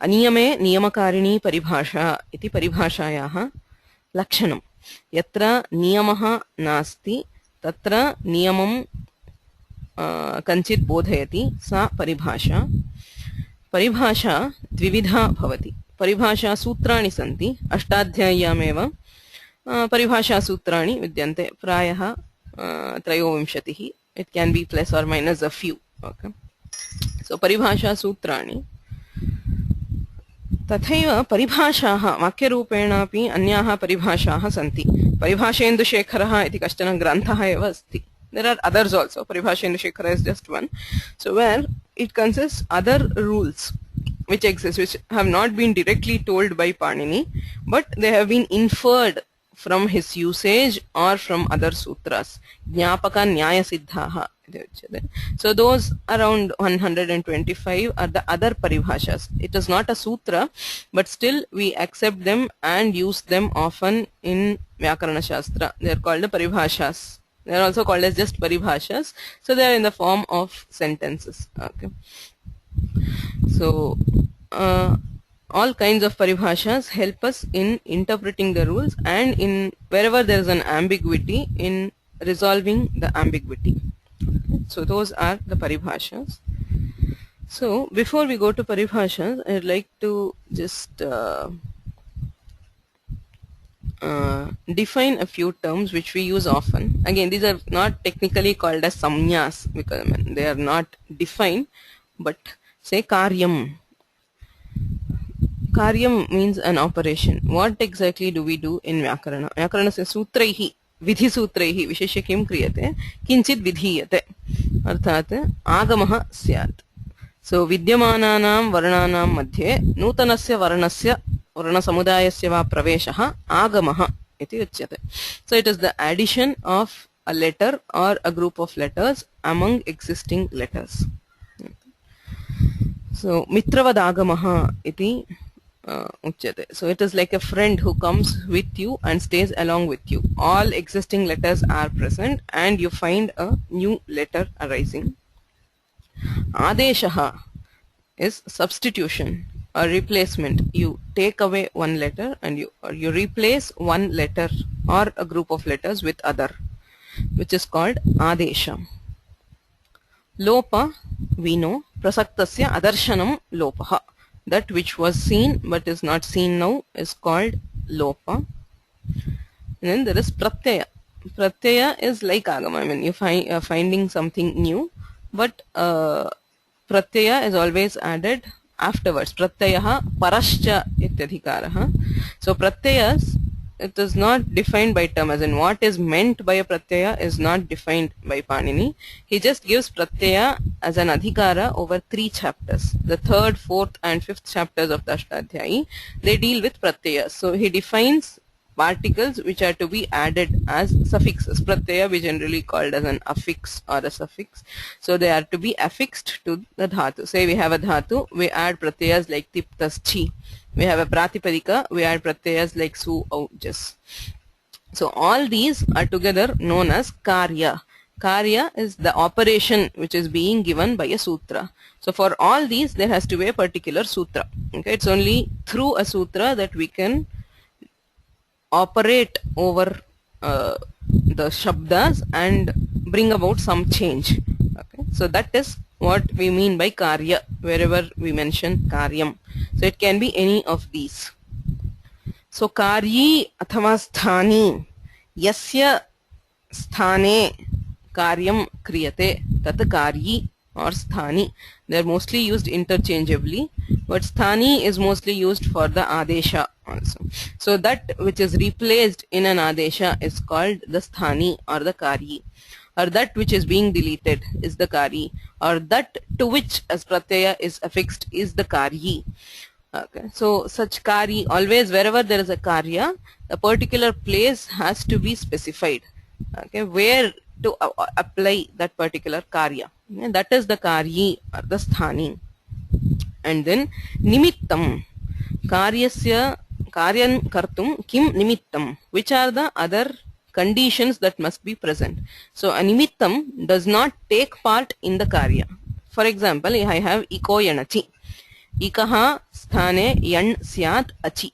Aniyame Niyamakarini Paribhasha iti Paribhashayaha Lakshanam. Yatra Niyamaha Nasti Tatra Niyamam Kanchit Bodhayati Sa Paribhasha. Paribhasha Dvividha Bhavati. Paribhasha Sutrani Santi Ashtadhyayameva Paribhasha Sutrani Vidyante Prayaha Trayovimshatihi. It can be plus or minus a few. Okay. So Paribhasha Sutrani Tathaiva Paribhashaha Vakyarupeణ api Anyaha Paribhashaha Santi. Paribhashendu Shekharaha iti Kashtana Granthaha eva asti. There are others also. Paribhashendu Shekhara is just one. So where it consists other rules which exist, which have not been directly told by Panini, but they have been inferred from his usage or from other sutras. Jnapaka Nyaya Siddhaha. So those around 125 are the other Paribhashas. It is not a sutra, but still we accept them and use them often in Vyakarana Shastra. They are called the Paribhashas. They are also called as just Paribhashas. So they are in the form of sentences. Okay. So all kinds of Paribhashas help us in interpreting the rules and in wherever there is an ambiguity, in resolving the ambiguity. So those are the Paribhashas. So before we go to Paribhashas, I'd like to just define a few terms which we use often. Again, these are not technically called as samnyas because they are not defined, but say karyam. Karyam means an operation. What exactly do we do in Vyakarana? Vyakarana says sutraihi. Vidhi sutraihi visheshya kim kriyate kinchit vidhiyate arthat agamaha syat. So vidyamananam varnanam madhye nutanasya varnasya varna samudayasya va praveshaha agamaha iti uchyate. So it is the addition of a letter or a group of letters among existing letters. So mitravad agamaha iti uchyate. So it is like a friend who comes with you and stays along with you. All existing letters are present and you find a new letter arising. Adeshaha is substitution. or replacement. You take away one letter and you replace one letter or a group of letters with other, which is called adesha. Lopa, we know, prasaktasya adarshanam lopaha. That which was seen but is not seen now is called lopa. And then there is pratyaya. Pratyaya is like agama. I mean, you are finding something new, but pratyaya is always added afterwards. Pratyayaha parascha ityadhikaraha. So pratyayas, it is not defined by term, as in what is meant by a pratyaya is not defined by Panini. He just gives pratyaya as an adhikara over 3 chapters. The 3rd, 4th and 5th chapters of the Ashtadhyayi, they deal with pratyaya. So he defines particles which are to be added as suffixes. Pratyaya we generally called as an affix or a suffix. So they are to be affixed to the dhatu. Say we have a dhatu, we add pratyayas like tiptas chi. We have a pratipadika, we add pratyayas like su, au, jas. So all these are together known as karya. Karya is the operation which is being given by a sutra. So for all these there has to be a particular sutra. Okay, it's only through a sutra that we can operate over the shabdas and bring about some change. Okay, so that is what we mean by karya wherever we mention karyam. So it can be any of these. So karyi athava sthani yasya sthane karyam kriyate tat karyi or sthani. They are mostly used interchangeably, but sthani is mostly used for the adesha also. So that which is replaced in an adesha is called the sthani or the karyi, or that which is being deleted is the karyi, or that to which as pratyaya is affixed is the karyi. Okay, so such karyi, always wherever there is a karya, a particular place has to be specified. Okay, where to apply that particular karya. And that is the karyi or the sthani. And then nimittam, karyasya karyan kartum kim nimittam, which are the other conditions that must be present. So a nimittam does not take part in the karya. For example, I have iko yanachi. Ikaha sthane yan syat achi.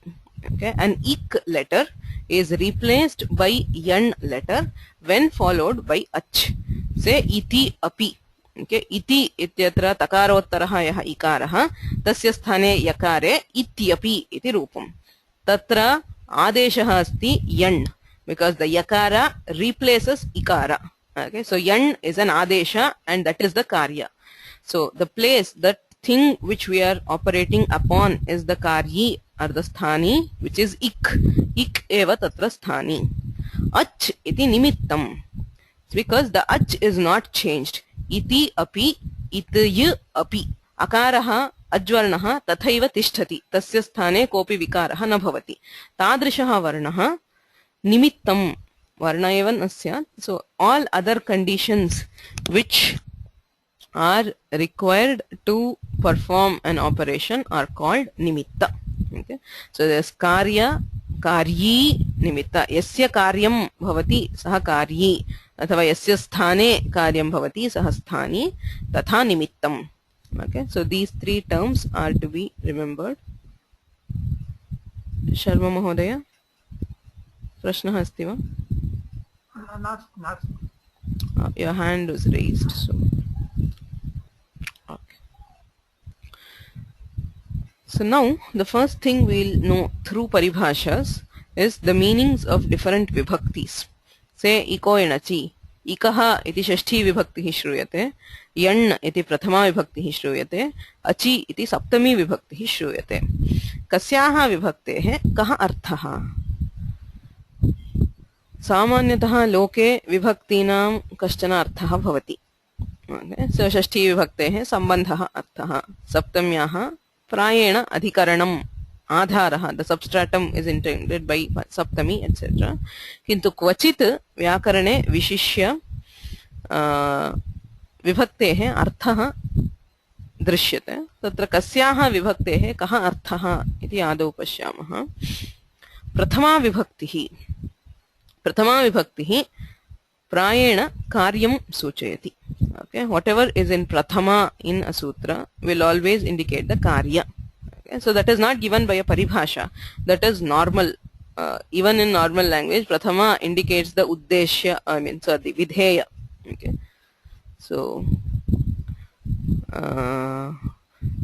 Okay, an ik letter is replaced by yan letter when followed by ach. Say iti api. Okay, iti ityatra takarottaraha yaha ikaraha tasya sthane yakare ityapi iti rupam. Tatra adeshaha asti yan, because the yakara replaces ikara. Okay, so yan is an adesha and that is the karya. So the place, that thing which we are operating upon is the karyi or the sthani, which is ik. Ik eva tatra sthani. Ach iti nimittam, because the ach is not changed. Iti api ityi api. Akaraha ajvarnaha tathaiva tishtati. Tasya sthane kopi vikaraha na bhavati. Tadrishaha varnaha nimittam varna eva nasya. So all other conditions which are required to perform an operation are called nimitta. Okay, so there's karya, karyi, nimitta. Yasya karyam bhavati saha karyi, athava yasya sthane karyam bhavati saha sthani, tatha nimittam. Okay, so these 3 terms are to be remembered. Sharma Mahodaya, prashnah asti va? Not. Your hand was raised, so okay. So now the first thing we'll know through paribhashas is the meanings of different vibhaktis. Say iko enachi, ikaha iti shashti vibhakti shruyate, yan iti prathama vibhakti shruyate, achi iti saptami vibhakti shruyate. Kasyaha vibhaktehe kaha arthaha? सामान्यतः लोके विभक्तीनां कश्चन अर्थः भवति. So षष्ठी विभक्तेः सम्बन्धः अर्थः. सप्तम्याः प्रायेण अधिकरणम् आधारः, the substratum is intended by Saptami etc. किन्तु क्वचित् व्याकरणे विशिष्य विभक्तेः अर्थः दृश्यते. तत्र कस्याः विभक्तेः कः अर्थः इति आदौ पश्यामः. प्रथमा विभक्तिः प्रायेण कार्यं सूचयति. Okay, whatever is in prathama in a sutra will always indicate the karya. Okay, so that is not given by a paribhasha. That is normal. Even in normal language, prathama indicates the uddeshya, the vidheya. Okay, so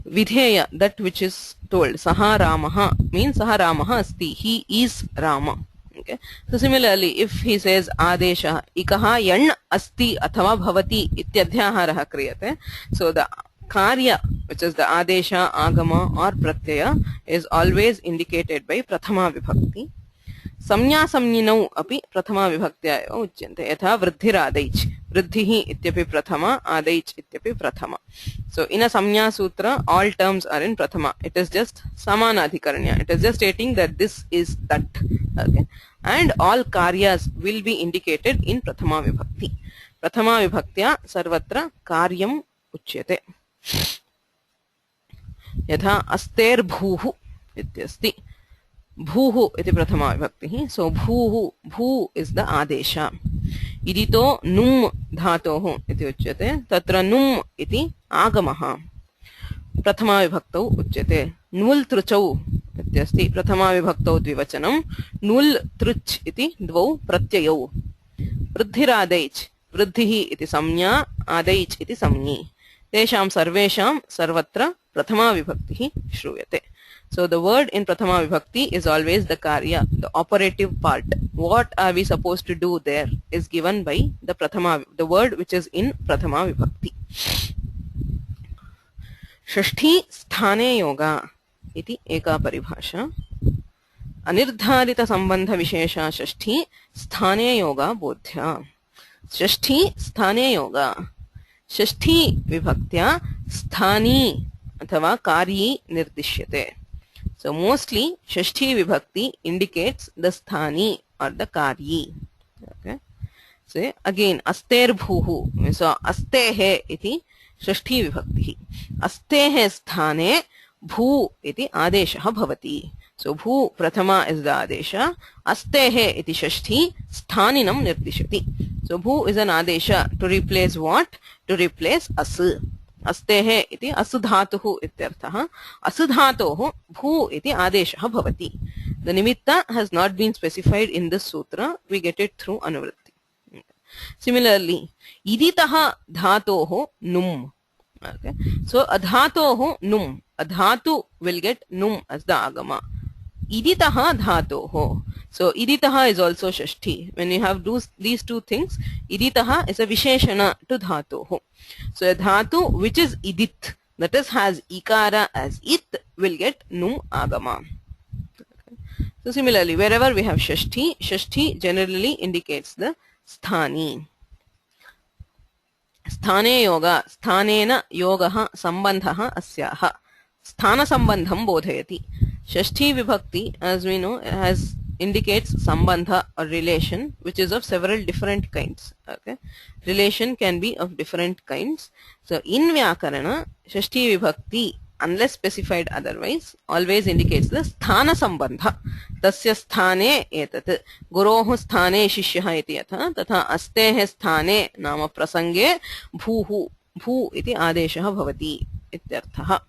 vidheya, that which is told. Saha Ramaha means Saha Ramaha asti. He is Rama. Okay. So similarly, if he says adesha ikaha yan asti athava bhavati ityadhyaharaha kriyate, so the karya, which is the adesha, agama or pratyaya, is always indicated by prathama vibhakti. Samnya samninau api prathama vibhaktya eva uchyante. Yatha vruddhiradaich. Vruddhihi ityapi prathama, adaich ityapi prathama. So in a samnya sutra, all terms are in prathama. It is just samanadhikaranya. It is just stating that this is that. Okay. And all karyas will be indicated in prathama vibhakti. Prathama vibhaktya sarvatra karyam uchyate. Yatha aster bhuhu ityasti. Bhuhu iti prathama vibhakti. So bhuhu, bhu is the adesha. Idito num dhatohu iti uchyate. Tatra num iti agamaha. Prathama vibhaktau uchyate. Nul truchau ityasti. Prathama vibhaktau dvivachanam. Nul truch iti dvau pratyayau. Vruddhiradaich. Vruddhihi iti samnya. Adaich iti samnyi. Tesham sarvesham sarvatra prathama vibhakti shruyate. So the word in prathama vibhakti is always the karya, the operative part. What are we supposed to do there is given by the prathama, the word which is in prathama vibhakti. Shashti sthane yoga iti eka paribhasha. Anirdharita sambandha vishesha shashti sthane yoga bodhya. Shashti sthane yoga. Shashti vibhaktya sthani athava karyi nirdishyate. So mostly Shashti vibhakti indicates the sthani or the karyi. Okay. So again aster bhuhu. So astehe iti Shashti vibhakti. Astehe sthane bhu iti adesha bhavati. So bhu prathama is the adesha. Astehe iti Shashti sthaninam nirdishati. So bhu is an adesha to replace what? To replace as. Astehe iti asudhatuhu ityartha. Asudhatohu bhu iti adeshah bhavati. The nimitta has not been specified in this sutra. We get it through anuvritti. Similarly, iditaha dhatohu num. Okay. So adhatohu num. Adhatu will get num as the agama. Iditaha dhatohu. So iditaha is also shashti. When you have these two things, iditaha is a visheshana to dhatohu. So a dhatu which is idit, that is has ikara as it, will get num agama. Okay. So similarly, wherever we have shashti, shashti generally indicates the sthani. Sthane yoga, sthanena yogaha sambandhaha asyaha. Sthana sambandham bodhayati. Shashti vibhakti, as we know, indicates sambandha or relation, which is of several different kinds. Okay, relation can be of different kinds. So in Vyakarana, Shashti vibhakti, unless specified otherwise, always indicates the sthana sambandha. Tasya sthane etat. Gurohu sthane shishyaha iti yatha. Tatha astehe sthane nama prasange bhuhu. Bhu iti adeshah bhavati ityarthaha.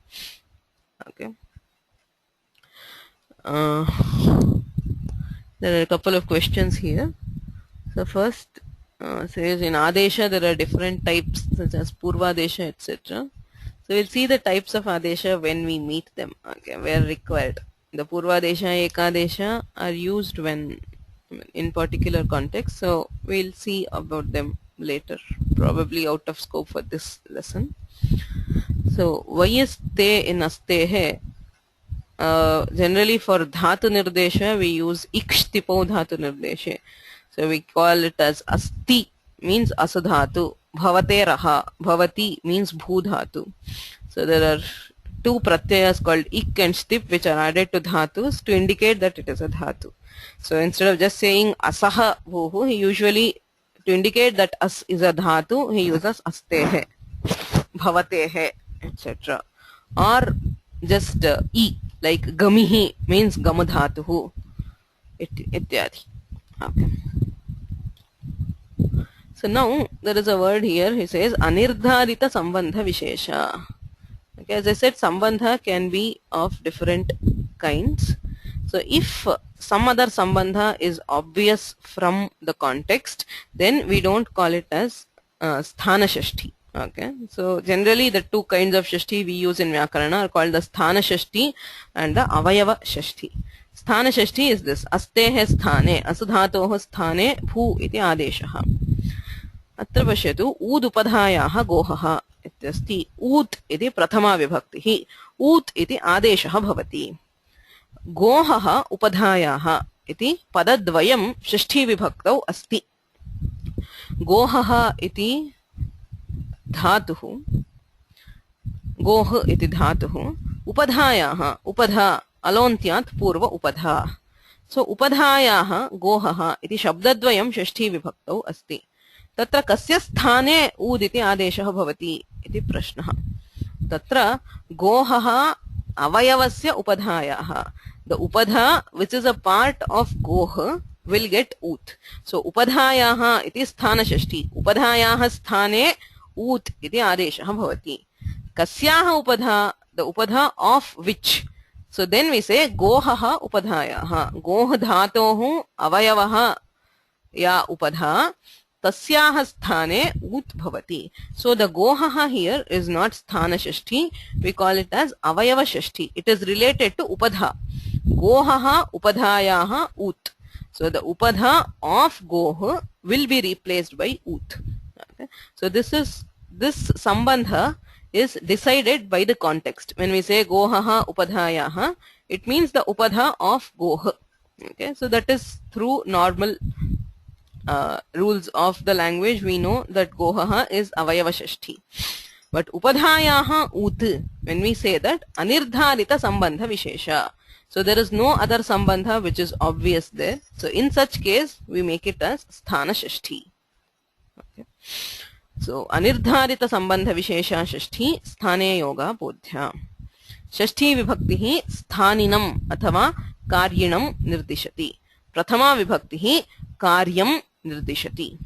Okay. There are a couple of questions here. So first says in Adesha there are different types such as Purvadesha, etc. So we'll see the types of Adesha when we meet them, okay, where required. The Purvadesha, Ekadesha are used when in particular context. So we'll see about them later, probably out of scope for this lesson. So why is te in astehe? Generally for dhatu nirdesha we use ikshtipo dhatu nirdesha. So we call it as asti means asudhatu, bhavate raha, bhavati means bhudhatu. So there are two pratyayas called ik and stip which are added to dhatus to indicate that it is a dhatu. So instead of just saying asaha bhuhu, he usually, to indicate that as is a dhatu, he uses astehe, bhavatehe, etc. Or just e, like gamihi means gamadhatuhu, ityadi. Okay. So now there is a word here. He says anirdharita sambandha vishesha. Okay, as I said, sambandha can be of different kinds. So if some other sambandha is obvious from the context, then we don't call it as sthana shashti. Okay, so generally the two kinds of shashti we use in Vyakarana are called the sthana shashti and the avayava shashti. Sthana shashti is this: astehe sthane, asudhatoh sthane bhu iti adeshah. अत्र पश्यतु ऊद् उपधायाः गोहः इत्यस्ति. ऊत् इति प्रथमा विभक्तिः, ऊत् इति आदेशः भवति. गोहः उपधायाः इति पदद्वयं षष्ठी विभक्तौ अस्ति. गोहः इति धातुः, गोह इति धातुः, उपधायाः, उपधा अलोन्त्यात् पूर्व उपधा. सो उपधायाः गोहः इति शब्दद्वयं षष्ठी विभक्तौ अस्ति. तत्र कस्य स्थाने ऊद् इति आदेशः भवति इति प्रश्नः. तत्र गोहः अवयवस्य उपधायाः, the उपधा which is a part of goh will get ut. So उपधायाः इति स्थानषष्ठी, उपधायाः स्थाने ऊत् इति आदेशः भवति. कस्याः उपधा? the उपधा of which. So then we say गोहः उपधायाः, Goh धातोः अवयवः या उपधा तस्याः स्थाने ऊत् भवति. So the gohaha here is not sthana shashti, we call it as avayava shashti. It is related to upadha. Gohaha upadhayaha ut. So the upadha of goh will be replaced by ut. Okay. So this sambandha is decided by the context. When we say gohaha upadhayaha, it means the upadha of goh. Okay. So that is through normal rules of the language we know that gohaha is avayava shashti. But upadhayaha ut, when we say that, anirdharita sambandha vishesha. So there is no other sambandha which is obvious there. So in such case we make it as sthana shashti. Okay. So anirdharita sambandha vishesha shashti sthane yoga bodhya. Shashti vibhaktihi sthaninam athava karyinam nirdishati. Prathama vibhaktihi karyam निर्दिशति.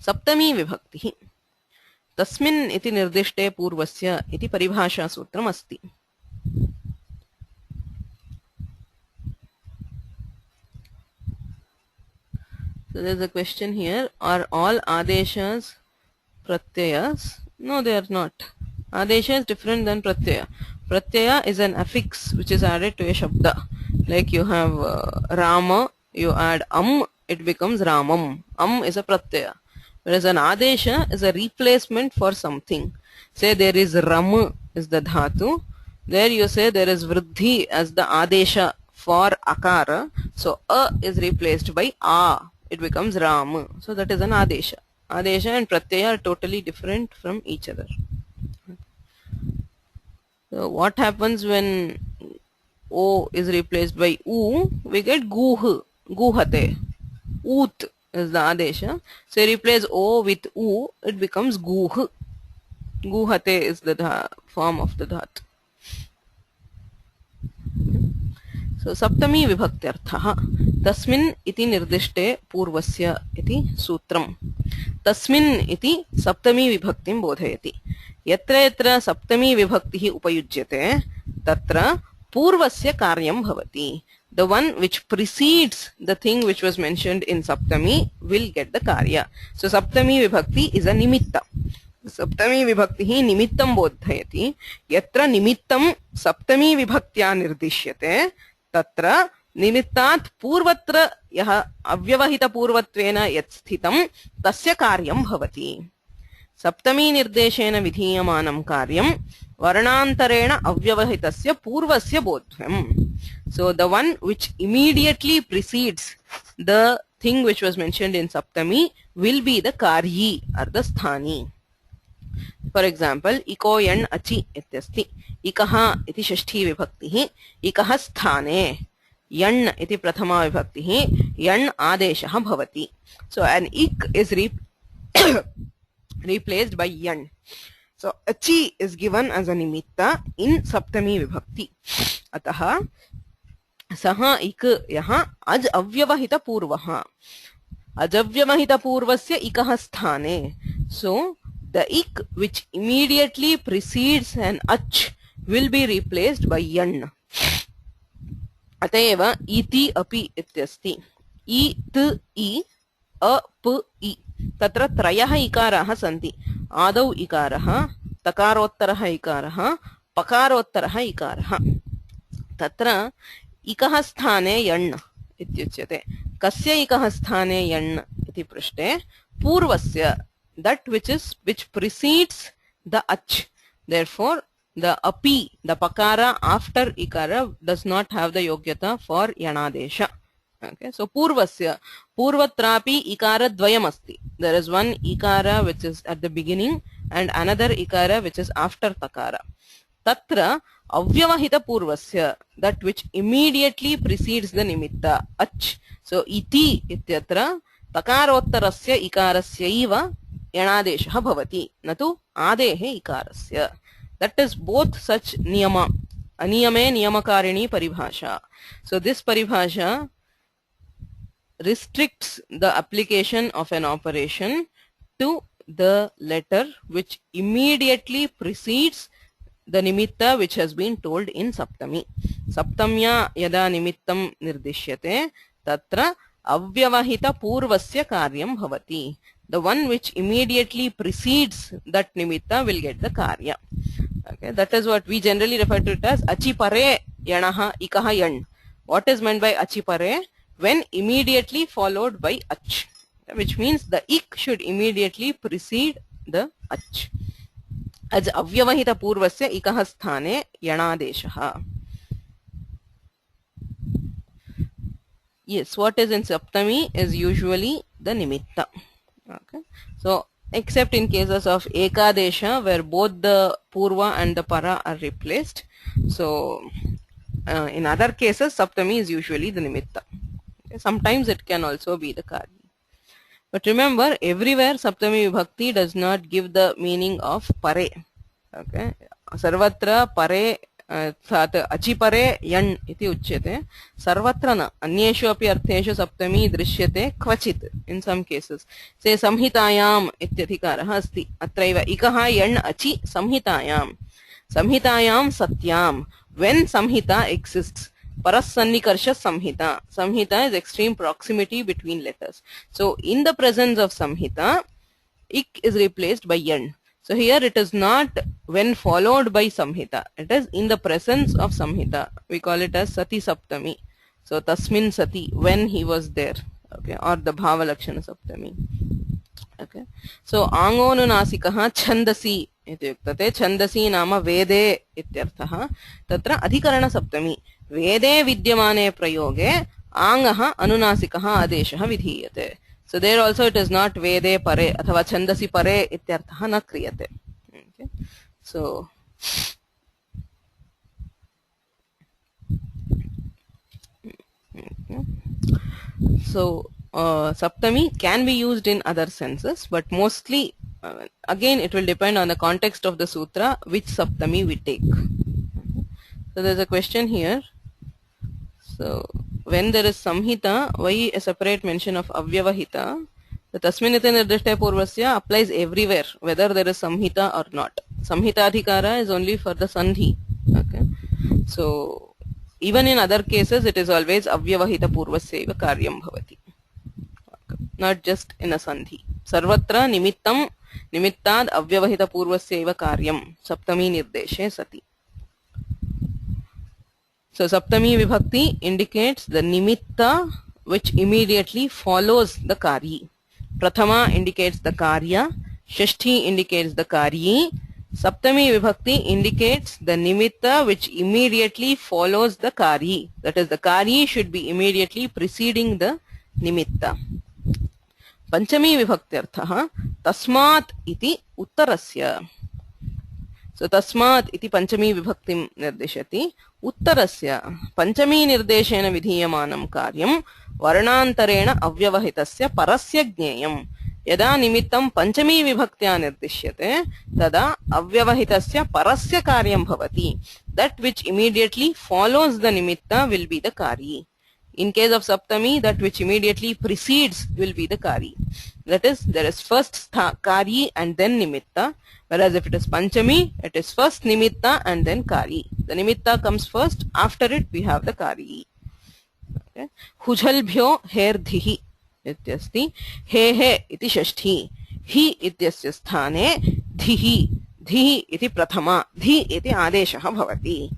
सप्तमी विभक्तिः तस्मिन् इति निर्दिष्टे पूर्वस्य इति परिभाषा सूत्रम् अस्ति. So there is a question here: are all adeshas pratyayas? No, they are not. Adesha is different than pratyaya. Pratyaya is an affix which is added to a shabda. Like you have Rama, you add it becomes Ramam. Is a pratyaya. Whereas an adesha is a replacement for something. Say there is Ram is the dhatu. There you say there is Vriddhi as the adesha for akara. So a is replaced by a. It becomes Ram. So that is an adesha. Adesha and pratyaya are totally different from each other. So what happens when O is replaced by U? We get Guh. Guhate. Ut is the adesha. So replace O with U, it becomes Guh. Guhate is the form of the dhat. So saptami vibhaktyarthaha tasmin iti nirdishte purvasya iti sutram. Tasmin iti saptami vibhaktim bodhayati. Yatra yatra saptami vibhaktihi upayujyate tatra purvasya karyam bhavati. The one which precedes the thing which was mentioned in Saptami will get the karya. So Saptami vibhakti is a nimitta. Saptami vibhakti hi nimittam bodhayati. Yatra nimittam Saptami vibhaktya nirdishyate tatra nimittat purvatra yaha avyavahita purvatvena yat sthitam tasya karyam bhavati. Saptami nirdeshena vidhiyamanam karyam varnantarena avyavahitasya purvasya bodhyam. So the one which immediately precedes the thing which was mentioned in Saptami will be the karyi or the sthani. For example, iko yan achi ityasti. Ikaha iti shashti vibhaktihi. Ikaha sthane. Yan iti prathama vibhaktihi. Yan adeshaha bhavati. So an ik is replaced by yan. So achi is given as a nimitta in Saptami vibhakti. Ataha सहा इक यहाँ अज अव्यवहित पूर्वः. अजव्यवहित पूर्वस्य इकः स्थाने. So the ik which immediately precedes an ach will be replaced by yan. अतएव इति अपि इत्यस्ति. इ त इ अ प इ तत्र त्रयः इकाराः सन्ति. आदौ इकारः, तकारोत्तरः इकारः, पकारोत्तरः इकारः. तत्र इकः स्थाने यण् इत्युच्यते. कस्य इकः स्थाने यण् इति पृष्टे पूर्वस्य, that which precedes the ach. Therefore the api, the pakara after ikara, does not have the yogyata for yanadesha. Okay, so purvasya, purvatrapi ikara dvayam asti. There is one ikara which is at the beginning and another ikara which is after takara. Tatra avyavahita purvasya, that which immediately precedes the nimitta, ach. So iti ityatra takarottarasya ikarasyaiva yanadeshah bhavati, natu adehe ikarasya. That is both such niyama. Aniyame niyamakarini paribhasha. So this paribhasha restricts the application of an operation to the letter which immediately precedes the nimitta which has been told in saptami. Saptamya yada nimittam nirdishyate tatra avyavahita purvasya karyam bhavati. The one which immediately precedes that nimitta will get the karya. Okay, that is what we generally refer to it as achipare yanaha ikaha yan. What is meant by achipare? When immediately followed by ach, which means the ik should immediately precede the ach. As avyavahita purvasya ikaha sthane yanadeshaha. Yes, what is in saptami is usually the nimitta. Okay, so except in cases of ekadesha where both the purva and the para are replaced. So in other cases saptami is usually the nimitta. Okay, sometimes it can also be the karya. But remember, everywhere saptami vibhakti does not give the meaning of pare. Okay, sarvatra pare achipare yan iti uchyate. Sarvatra na. Anyeshu api artheshu saptami drishyate kvachit in some cases. Say samhitayam ityadhikarah asti. Atraiva ikaha yan achi samhitayam. Samhitayam satyam. When samhita exists. Parasannikarsha samhita. Samhita is extreme proximity between letters. So in the presence of samhita, ik is replaced by yan. So here it is not when followed by samhita. It is in the presence of samhita. We call it as sati saptami. So tasmin sati, when he was there. Okay, or the bhava lakshana saptami. Okay. So angonu nasikaha chandasi ityuktate. Chandasi nama vede ityarthaha. Tatra adhikarana saptami. Vede vidyamane prayoge angaha anunasikaha adeshaha vidhiyate. So there also it is not vede pare athava chandasi pare ityarthaha na kriyate. Okay. So saptami can be used in other senses, but mostly again it will depend on the context of the sutra which saptami we take. So there is a question here. So when there is samhita, why a separate mention of avyavahita? The tasminite nirdishte purvasya applies everywhere, whether there is samhita or not. Samhita adhikara is only for the sandhi. Okay. So even in other cases, it is always avyavahita purvasya eva karyam bhavati. Okay. Not just in a sandhi. Sarvatra nimittam nimittad avyavahita purvasya eva karyam saptami nirdeshe sati. So saptami vibhakti indicates the nimitta which immediately follows the karyi. Prathama indicates the karya, shashti indicates the karyi, saptami vibhakti indicates the nimitta which immediately follows the karyi. That is, the karyi should be immediately preceding the nimitta. Panchami vibhaktyarthaha tasmat iti uttarasya. So tasmat iti panchami vibhaktim nirdishati. Uttarasya panchami nirdeshena vidhiyamanam karyam varnantarena avyavahitasya parasya jneyam. Yada nimittam panchami vibhaktya nirdishyate tada avyavahitasya parasya karyam bhavati. That which immediately follows the nimitta will be the karyi. In case of saptami, that which immediately precedes will be the karyi. That is, there is first Kari and then Nimitta. Whereas if it is Panchami, it is first Nimitta and then Kari. The Nimitta comes first. After it, we have the Kari. Okay. Hujalbhyo herdhihi ityasti. He he iti shashthi. Hi ityasya sthane dhihi. Dhihi iti prathama. Dhi iti adeshaha bhavati.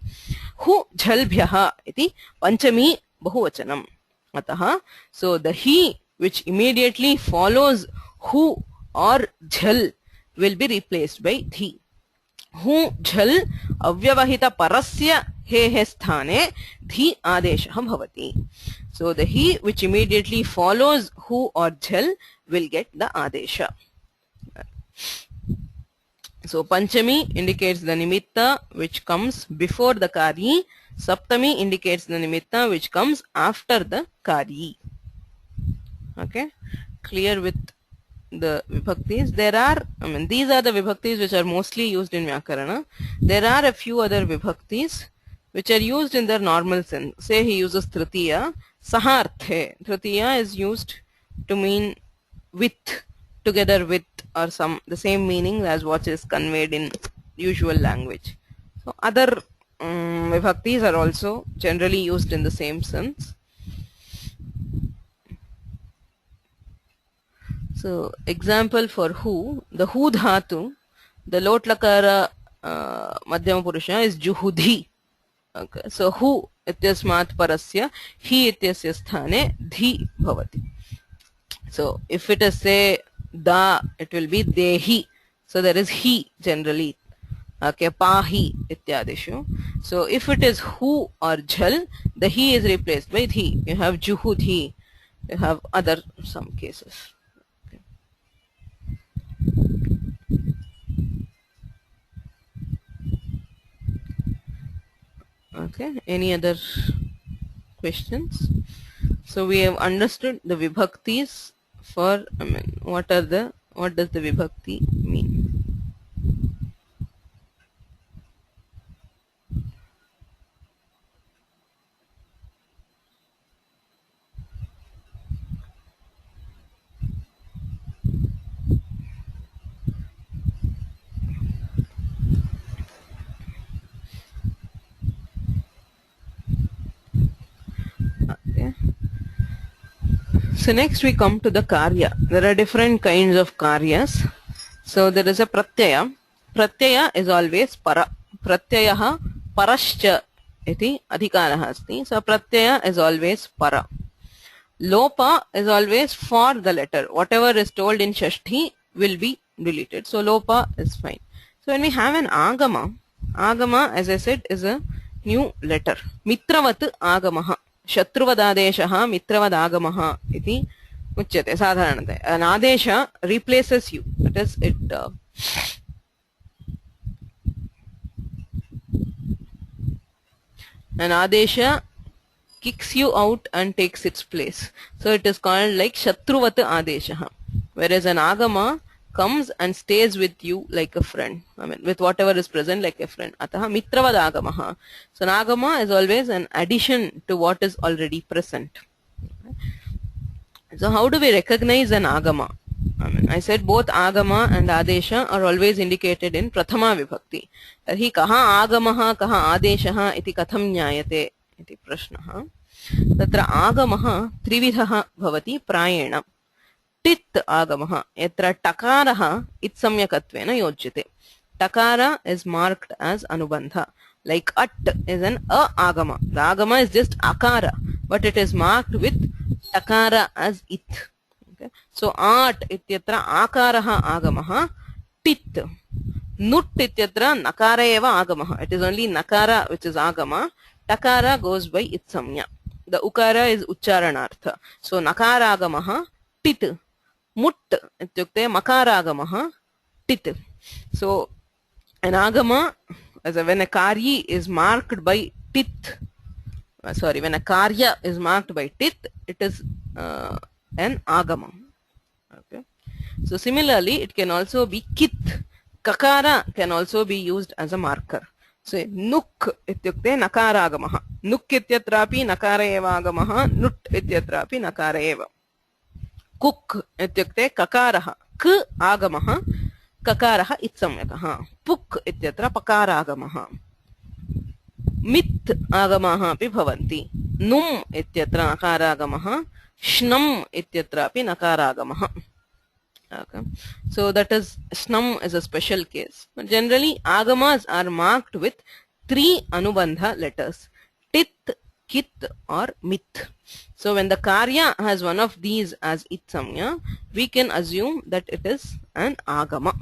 Hu jhalbhyaha iti panchami bahuvachanam. Ataha, so the hi which immediately follows hu or jhal will be replaced by dhi. Hu jhal avyavahita parasya he sthane dhi adeshaha bhavati. So the hi which immediately follows hu or jhal will get the adesha. So Panchami indicates the nimitta which comes before the Kari. Saptami indicates the nimitta which comes after the Kari. Okay, clear with the vibhaktis. There are, these are the vibhaktis which are mostly used in Vyakarana. There are a few other vibhaktis which are used in their normal sense. Say he uses Tritiya, Saharthe. Tritiya is used to mean with, together with, or the same meaning as what is conveyed in usual language. So other vibhaktis are also generally used in the same sense. So example for hu, the hu dhatu, the lot lakara madhyama purusha is juhudhi. Okay. So hu ityasmat parasya hi ityasya sthane dhi bhavati. So if it is say da, it will be dehi. So there is hi generally. Okay, pahi ityadishu. So if it is hu or jhal, the hi is replaced by dhi. You have juhudhi. You have other some cases. Okay, any other questions? So we have understood the vibhaktis for, what does the vibhakti mean? So next we come to the karya. There are different kinds of karyas. So there is a pratyaya. Pratyaya is always para. Pratyayaha parascha iti adhikaraha asti. So pratyaya is always para. Lopa is always for the letter. Whatever is told in Shashti will be deleted. So lopa is fine. So when we have an agama, agama as I said is a new letter. Mitravat agamaha. Shatruvadadeshaha mitravadagamaha iti uchyate sadharanate. An adesha replaces you. That is, it an adesha kicks you out and takes its place. So it is called like Shatruvat adeshaha. Whereas an agama comes and stays with you like a friend. With whatever is present like a friend. Ataha mitravad agamaha. So an agama is always an addition to what is already present. So how do we recognize an agama? I said both agama and adesha are always indicated in prathama vibhakti. Tarhi kaha agamaha kaha adeshaha iti katham nyayate iti prashnaha. Tatra agamaha trividhaha bhavati prayena. Tit agamaha yatra takaraha itsamyakatvena yojyate. Takara is marked as anubandha. Like at is an agama. The agama is just akara, but it is marked with takara as it. Okay. So at ityatra akaraha agamaha. Tit. Nut ityatra nakara eva agamaha. It is only nakara which is agama. Takara goes by itsamya. The ukara is ucharanartha. So nakara agamaha. Tit. Mut ityukte makara agamaha. Tit. So an agama, when a karyi is marked by tit, when a karya is marked by tit, it is an agama. Okay. So similarly, it can also be kit. Kakara can also be used as a marker. So nuk ityukte nakara agamaha. Nuk ityatrapi nakara eva agamaha. Nut ityatrapi nakara eva. Cook इत्युक्ते ककारः क आगमः ककारः इत्संज्ञकः पुक् इत्यत्र पकारागमः मित् आगमाः अपि भवन्ति नुम् इत्यत्र नकारागमः श्नम् इत्यत्रापि नकारागमः. Okay. So that is snam is a special case. But generally agamas are marked with 3 anubandha letters: tit, kit or mit. So when the karya has one of these as itsamya, we can assume that it is an agama.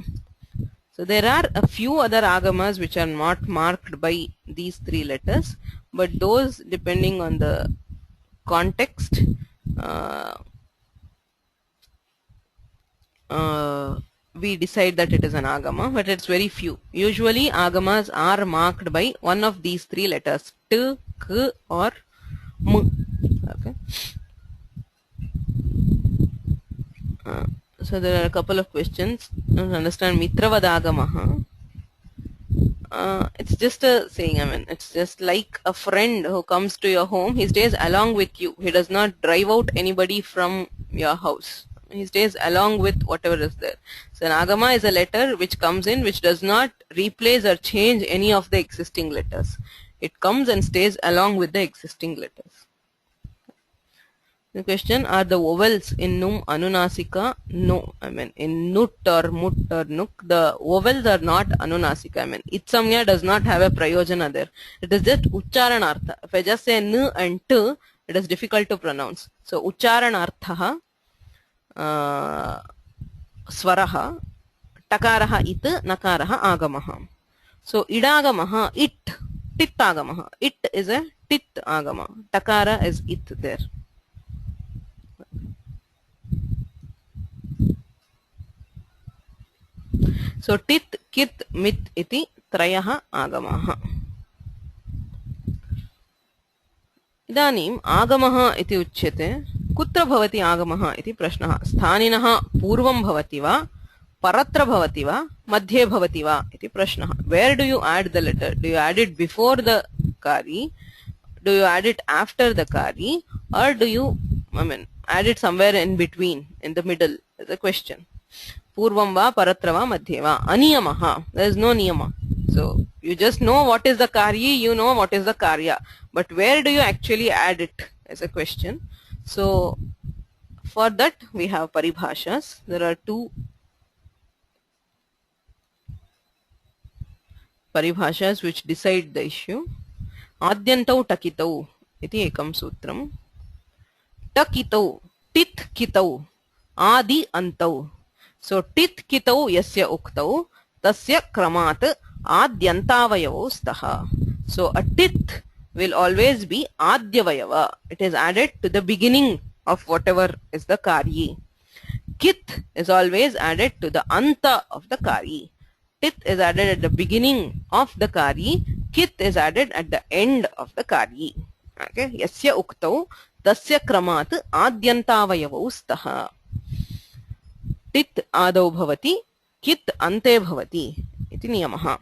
So there are a few other agamas which are not marked by these 3 letters, but those, depending on the context, we decide that it is an agama, but it's very few. Usually agamas are marked by one of these 3 letters: t, k or m. Okay. So there are a couple of questions. Don't understand mitravad agamaha. It's just a saying. I mean, it's just like a friend who comes to your home. He stays along with you. He does not drive out anybody from your house. He stays along with whatever is there. So an agama is a letter which comes in, which does not replace or change any of the existing letters. It comes and stays along with the existing letters. The question: are the vowels in num anunasika? No. I mean, in nut or mut or nuk, the vowels are not anunasika. I mean, itsamya does not have a prayojana there. It is just ucharanartha. If I just say n and t, it is difficult to pronounce. So ucharanartha स्वरः टकारः इत नकारः आगमः. So idagamaha it tit agamaha. It is a tit agama. Takara is it there. So tit kit mit iti trayah agamaha. इदानीम् आगमः इति उच्यते. कुत्र भवति आगमः इति प्रश्नः. स्थानिनः पूर्वं भवति वा, परत्र भवति वा, मध्ये भवति वा इति प्रश्नः. Where do you add the letter? Do you add it before the kari? Do you add it after the kari? Or do you, add it somewhere in between, in the middle? Is the question. Purvam va, paratra va, madhye va. Aniyamaha. There is no niyama. So you just know what is the karyi, you know what is the karya. But where do you actually add it is a question. So for that we have paribhashas. There are 2 paribhashas which decide the issue. Adyantau takitau iti ekam sutram. Takitau, tit kitau, adi antau. So tit kitau yasya uktau, tasya kramat adyantavayavo staha. So a tit will always be adyavayava. It is added to the beginning of whatever is the karyi. Kit is always added to the anta of the karyi. Tit is added at the beginning of the karyi. Kit is added at the end of the karyi. Okay. Yasya uktau tasya kramat adyantavayavo staha. Tit adau bhavati, kit ante bhavati iti niyamaha.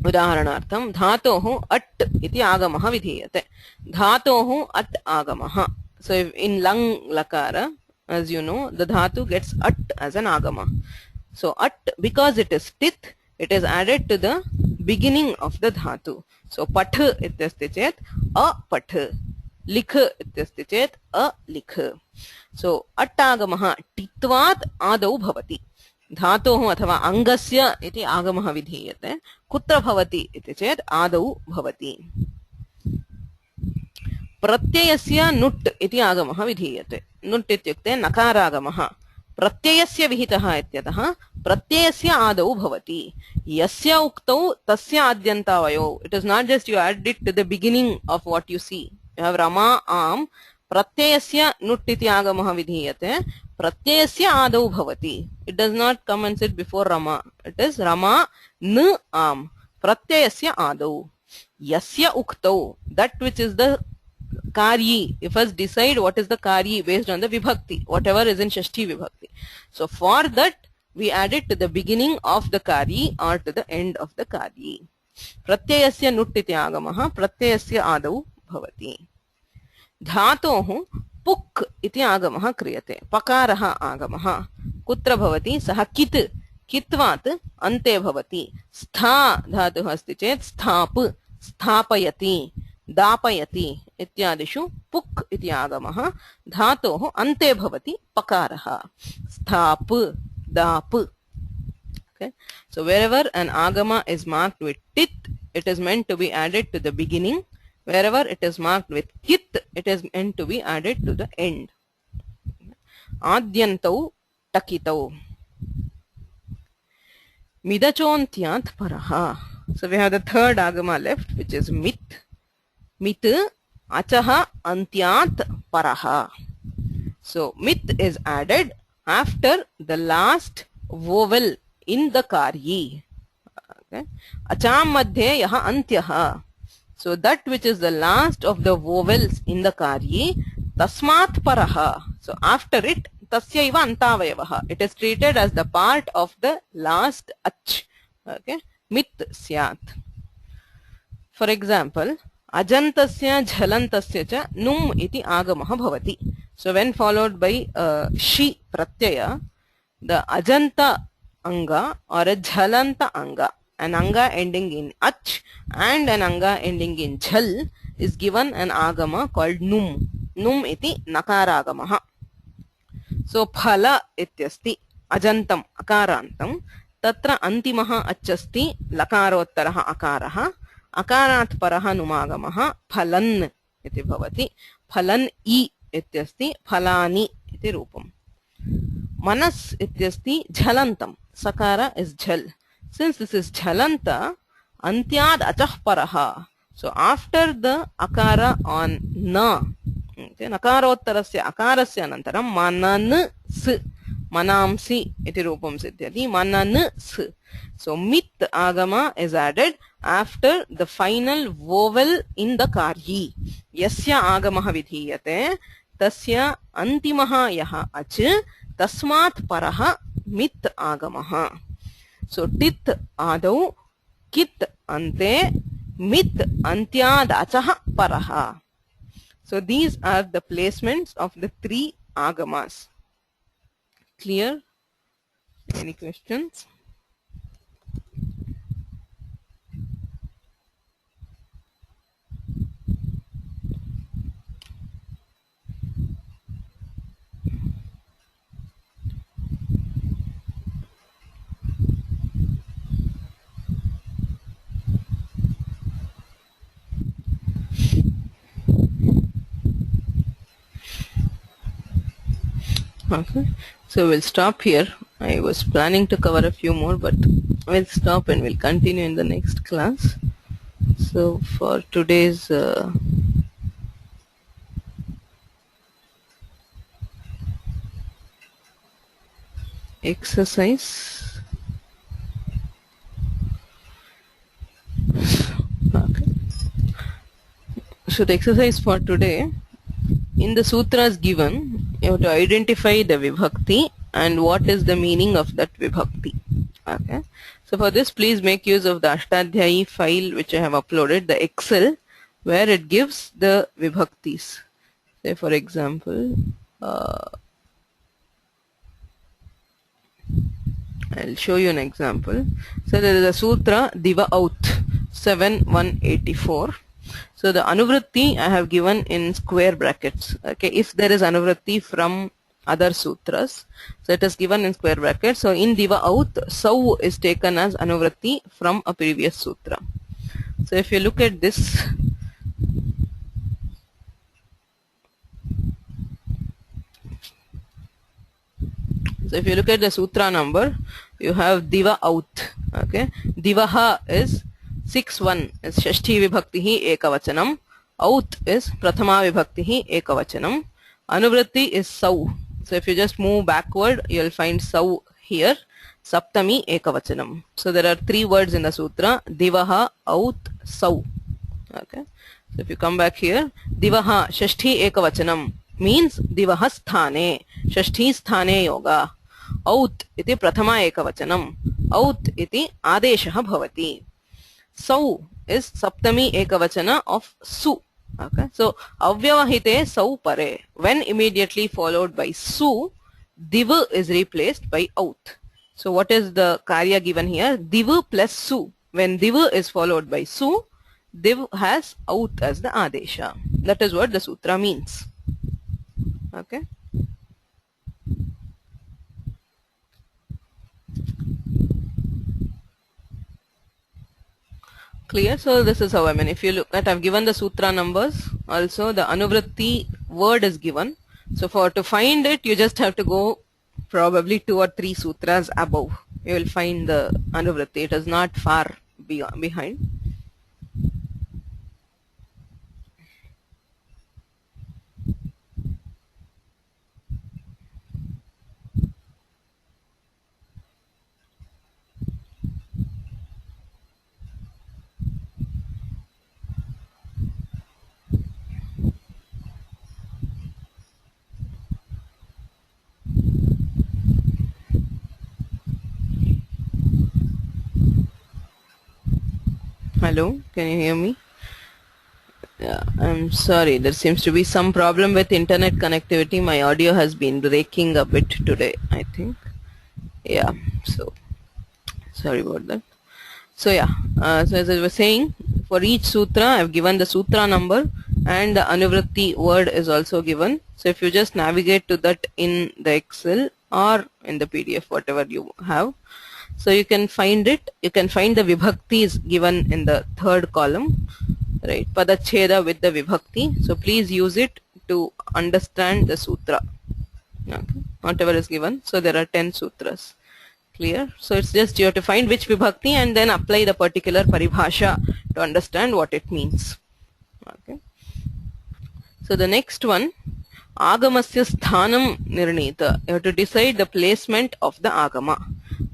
उदाहरणार्थं धातोः at इति आगमः विधीयते. धातोः at आगमः. So in lang lakara, as you know, the dhatu gets at as an agama. So at, because it is tit, it is added to the beginning of the dhatu. So path ityasti chet a path, likh ityasti chet a likh. So at agamah titvat adau bhavati. धातोः अथवा अंगस्य इति आगमः विधीयते. कुत्र भवति इति चेत् आदौ भवति. प्रत्ययस्य नुट् इति आगमः विधीयते. नुट् इत्युक्ते नकारागमः. प्रत्ययस्य विहितः इत्यतः प्रत्ययस्य आदौ भवति. यस्य उक्तौ तस्य आद्यन्तावयौ. It is not just you add it to the beginning of what you see. You have Rama Am. प्रत्ययस्य नुट् इति आगमः विधीयते. प्रत्ययस्य आदौ भवति. It does not come and sit before Rama. It is Rama n am. Pratyayasya adau. Yasya uktau. That which is the karyi. You first decide what is the karyi based on the vibhakti. Whatever is in Shashti vibhakti. So for that we add it to the beginning of the karyi or to the end of the karyi. Pratyayasya nut iti agamaha. Pratyayasya adau bhavati. Dhatoh पुक् इति आगमः क्रियते, पकारः आगमः कुत्र भवति? सः कित्, कित्वात् अन्ते भवति। स्था धातुः अस्ति चेत् स्थाप्, स्थापयति, दापयति इत्यादिषु पुक् इति आगमः धातोः अन्ते भवति पकारः। स्थाप्, दाप्. Okay, so wherever an agama is marked with tit, it is meant to be added to the beginning. Wherever it is marked with kit, it is meant to be added to the end. Adyantau takitau. Midachontyath paraha. So we have the third agama left, which is mit. Mit achaha antyat paraha. So mit is added after the last vowel in the karyi. Okay. Acham madhye yaha antyaha. So that which is the last of the vowels in the karyi, tasmat paraha. So after it, tasya iva antavayavaha. It is treated as the part of the last ach. Okay. Mit syat. For example, ajantasya jhalantasya cha num iti agamaha bhavati. So when followed by shi pratyaya, the ajanta anga or a jhalanta anga, an anga ending in ach and an anga ending in jhal is given an agama called num. Num iti nakaragamaha. So phala ityasti ajantam akarantam, tatra antimaha achasti lakarottaraha akaraha, akarat paraha numagamaha phalan iti bhavati. Phalan I ityasti phalani iti rupam. Manas ityasti jhalantam. Sakara is jhal. Since this is jhalanta, antyad achah paraha. So after the akara on na, okay, nakarottarasya akarasya anantaram manans, manamsi iti rupam siddhyati, manans. So mit agama is added after the final vowel in the karyi. Yasya agamaha vidhiyate, tasya antimaha yaha ach, tasmat paraha mit agamaha. So tit adau, kit ante, mit antyad achah paraha. So these are the placements of the three agamas. Clear? Any questions? Okay, so we'll stop here. I was planning to cover a few more, but we'll stop and we'll continue in the next class. So for today's exercise, okay. So the exercise for today, in the sutras given, you have to identify the vibhakti and what is the meaning of that vibhakti. Okay. So for this, please make use of the Ashtadhyayi file which I have uploaded, the Excel, where it gives the vibhaktis. Say for example, I'll show you an example. So there is a sutra Diva Out 7.184. So the anuvritti I have given in square brackets. Okay, if there is anuvritti from other sutras, so it is given in square brackets. So in Diva Out, Sau is taken as anuvritti from a previous sutra. So if you look at this, so if you look at the sutra number, you have Diva Out. Okay, Divaha is 6.1 is Shashti Vibhaktihi Ekavachanam. Out is Prathama Vibhaktihi Ekavachanam. Anuvritti is Sau. So if you just move backward, you'll find Sau here. Saptami Ekavachanam. So there are three words in the sutra: Divaha, Out, Sau. Okay. So if you come back here, Divaha Shashti Ekavachanam means Divaha Sthane. Shashti Sthane Yoga. Out iti Prathama Ekavachanam. Out iti Adeshaha Bhavati. Sau is Saptami Ekavachana of Su. Okay, so avyavahite sau pare, when immediately followed by su, div is replaced by out. So what is the karya given here? Div plus su. When div is followed by su, div has out as the adesha. That is what the sutra means. Okay. Clear? So this is how, I mean, if you look at, I've given the sutra numbers. Also the anuvritti word is given. So to find it, you just have to go probably 2 or 3 sutras above. You will find the anuvritti. It is not far behind. Hello, can you hear me? Yeah, I'm sorry, there seems to be some problem with internet connectivity. My audio has been breaking a bit today, I think. Yeah, so sorry about that. So yeah, so as I was saying, for each sutra I've given the sutra number and the anuvritti word is also given. So if you just navigate to that in the Excel or in the PDF, whatever you have, so you can find it. You can find the vibhaktis given in the 3rd column, right? Padacheda with the vibhakti. So please use it to understand the sutra. Okay. Whatever is given. So there are 10 sutras. Clear? So it's just you have to find which vibhakti and then apply the particular paribhasha to understand what it means. Okay. So the next one, agamasya sthanam nirnita. You have to decide the placement of the agama.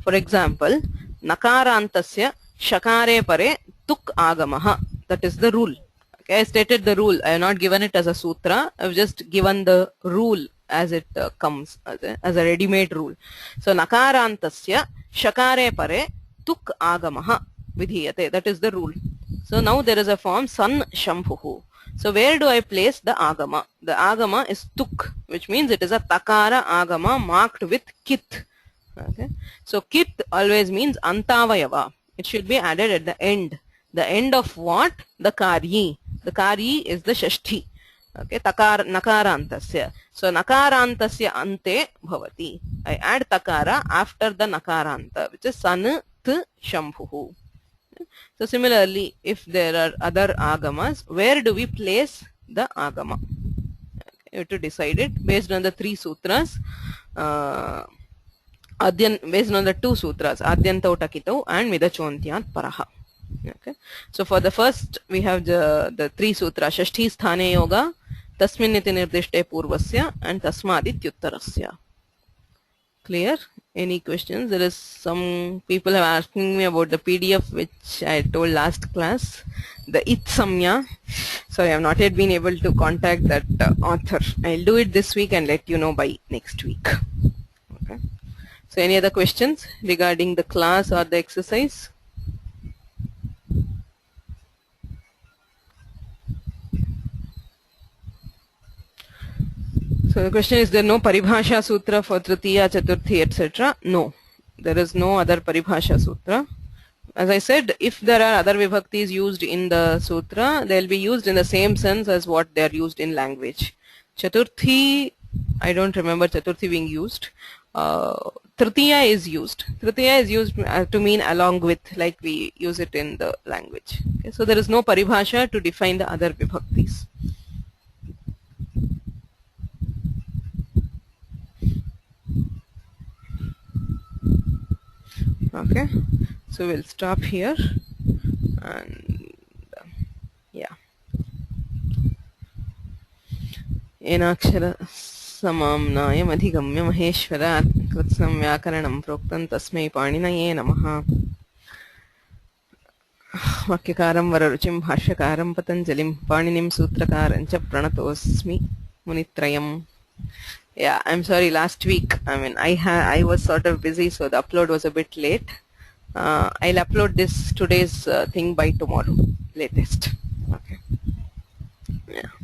For example, nakarantasya shakare pare tuk agamaha. That is the rule. Okay, I stated the rule. I have not given it as a sutra. I have just given the rule as it comes as a ready-made rule. So nakarantasya shakare pare tuk agamaha vidhiyate. That is the rule. So now there is a form san shambhuhu. So where do I place the agama? The agama is tuk, which means it is a takara agama marked with kit. Okay. So kit always means antavayava. It should be added at the end. The end of what? The karyi. The karyi is the shashti. Okay. Nakarantasya. So nakarantasya ante bhavati. I add takara after the nakaranta, which is san t shambhuhu. So similarly, if there are other agamas, where do we place the agama? Okay. You have to decide it based on the 3 sutras. Based on the 2 sutras, Adyantau Takitau and Midachontiyat Paraha. Okay. So for the first, we have the 3 sutras, Shashti Sthane Yoga, Tasminniti Nirdishte Purvasya, and Tasmadityuttarasya. Clear? Any questions? There is some people have asking me about the PDF which I told last class, the It Samya. Sorry, I have not yet been able to contact that author. I'll do it this week and let you know by next week. Okay. So any other questions regarding the class or the exercise? So the question is, there no Paribhasha Sutra for Tritiya, Chaturthi, etc.? No, there is no other Paribhasha Sutra. As I said, if there are other vibhaktis used in the sutra, they will be used in the same sense as what they are used in language. Chaturthi, I don't remember Chaturthi being used. Tritiya is used. Tritiya is used to mean along with, like we use it in the language. Okay, so there is no Paribhasha to define the other vibhaktis. Okay, so we'll stop here and yeah. Enakshara samamnaya madhigamya maheshwara kritsam vyakaranam proktam tasmai paninaye namaha. Vakyakaram vararuchim bhashyakaram patanjalim paninim sutrakaram cha pranatosmi munitrayam. Yeah, I'm sorry, last week, I was sort of busy, so the upload was a bit late. I'll upload today's thing by tomorrow, latest. Okay. Yeah.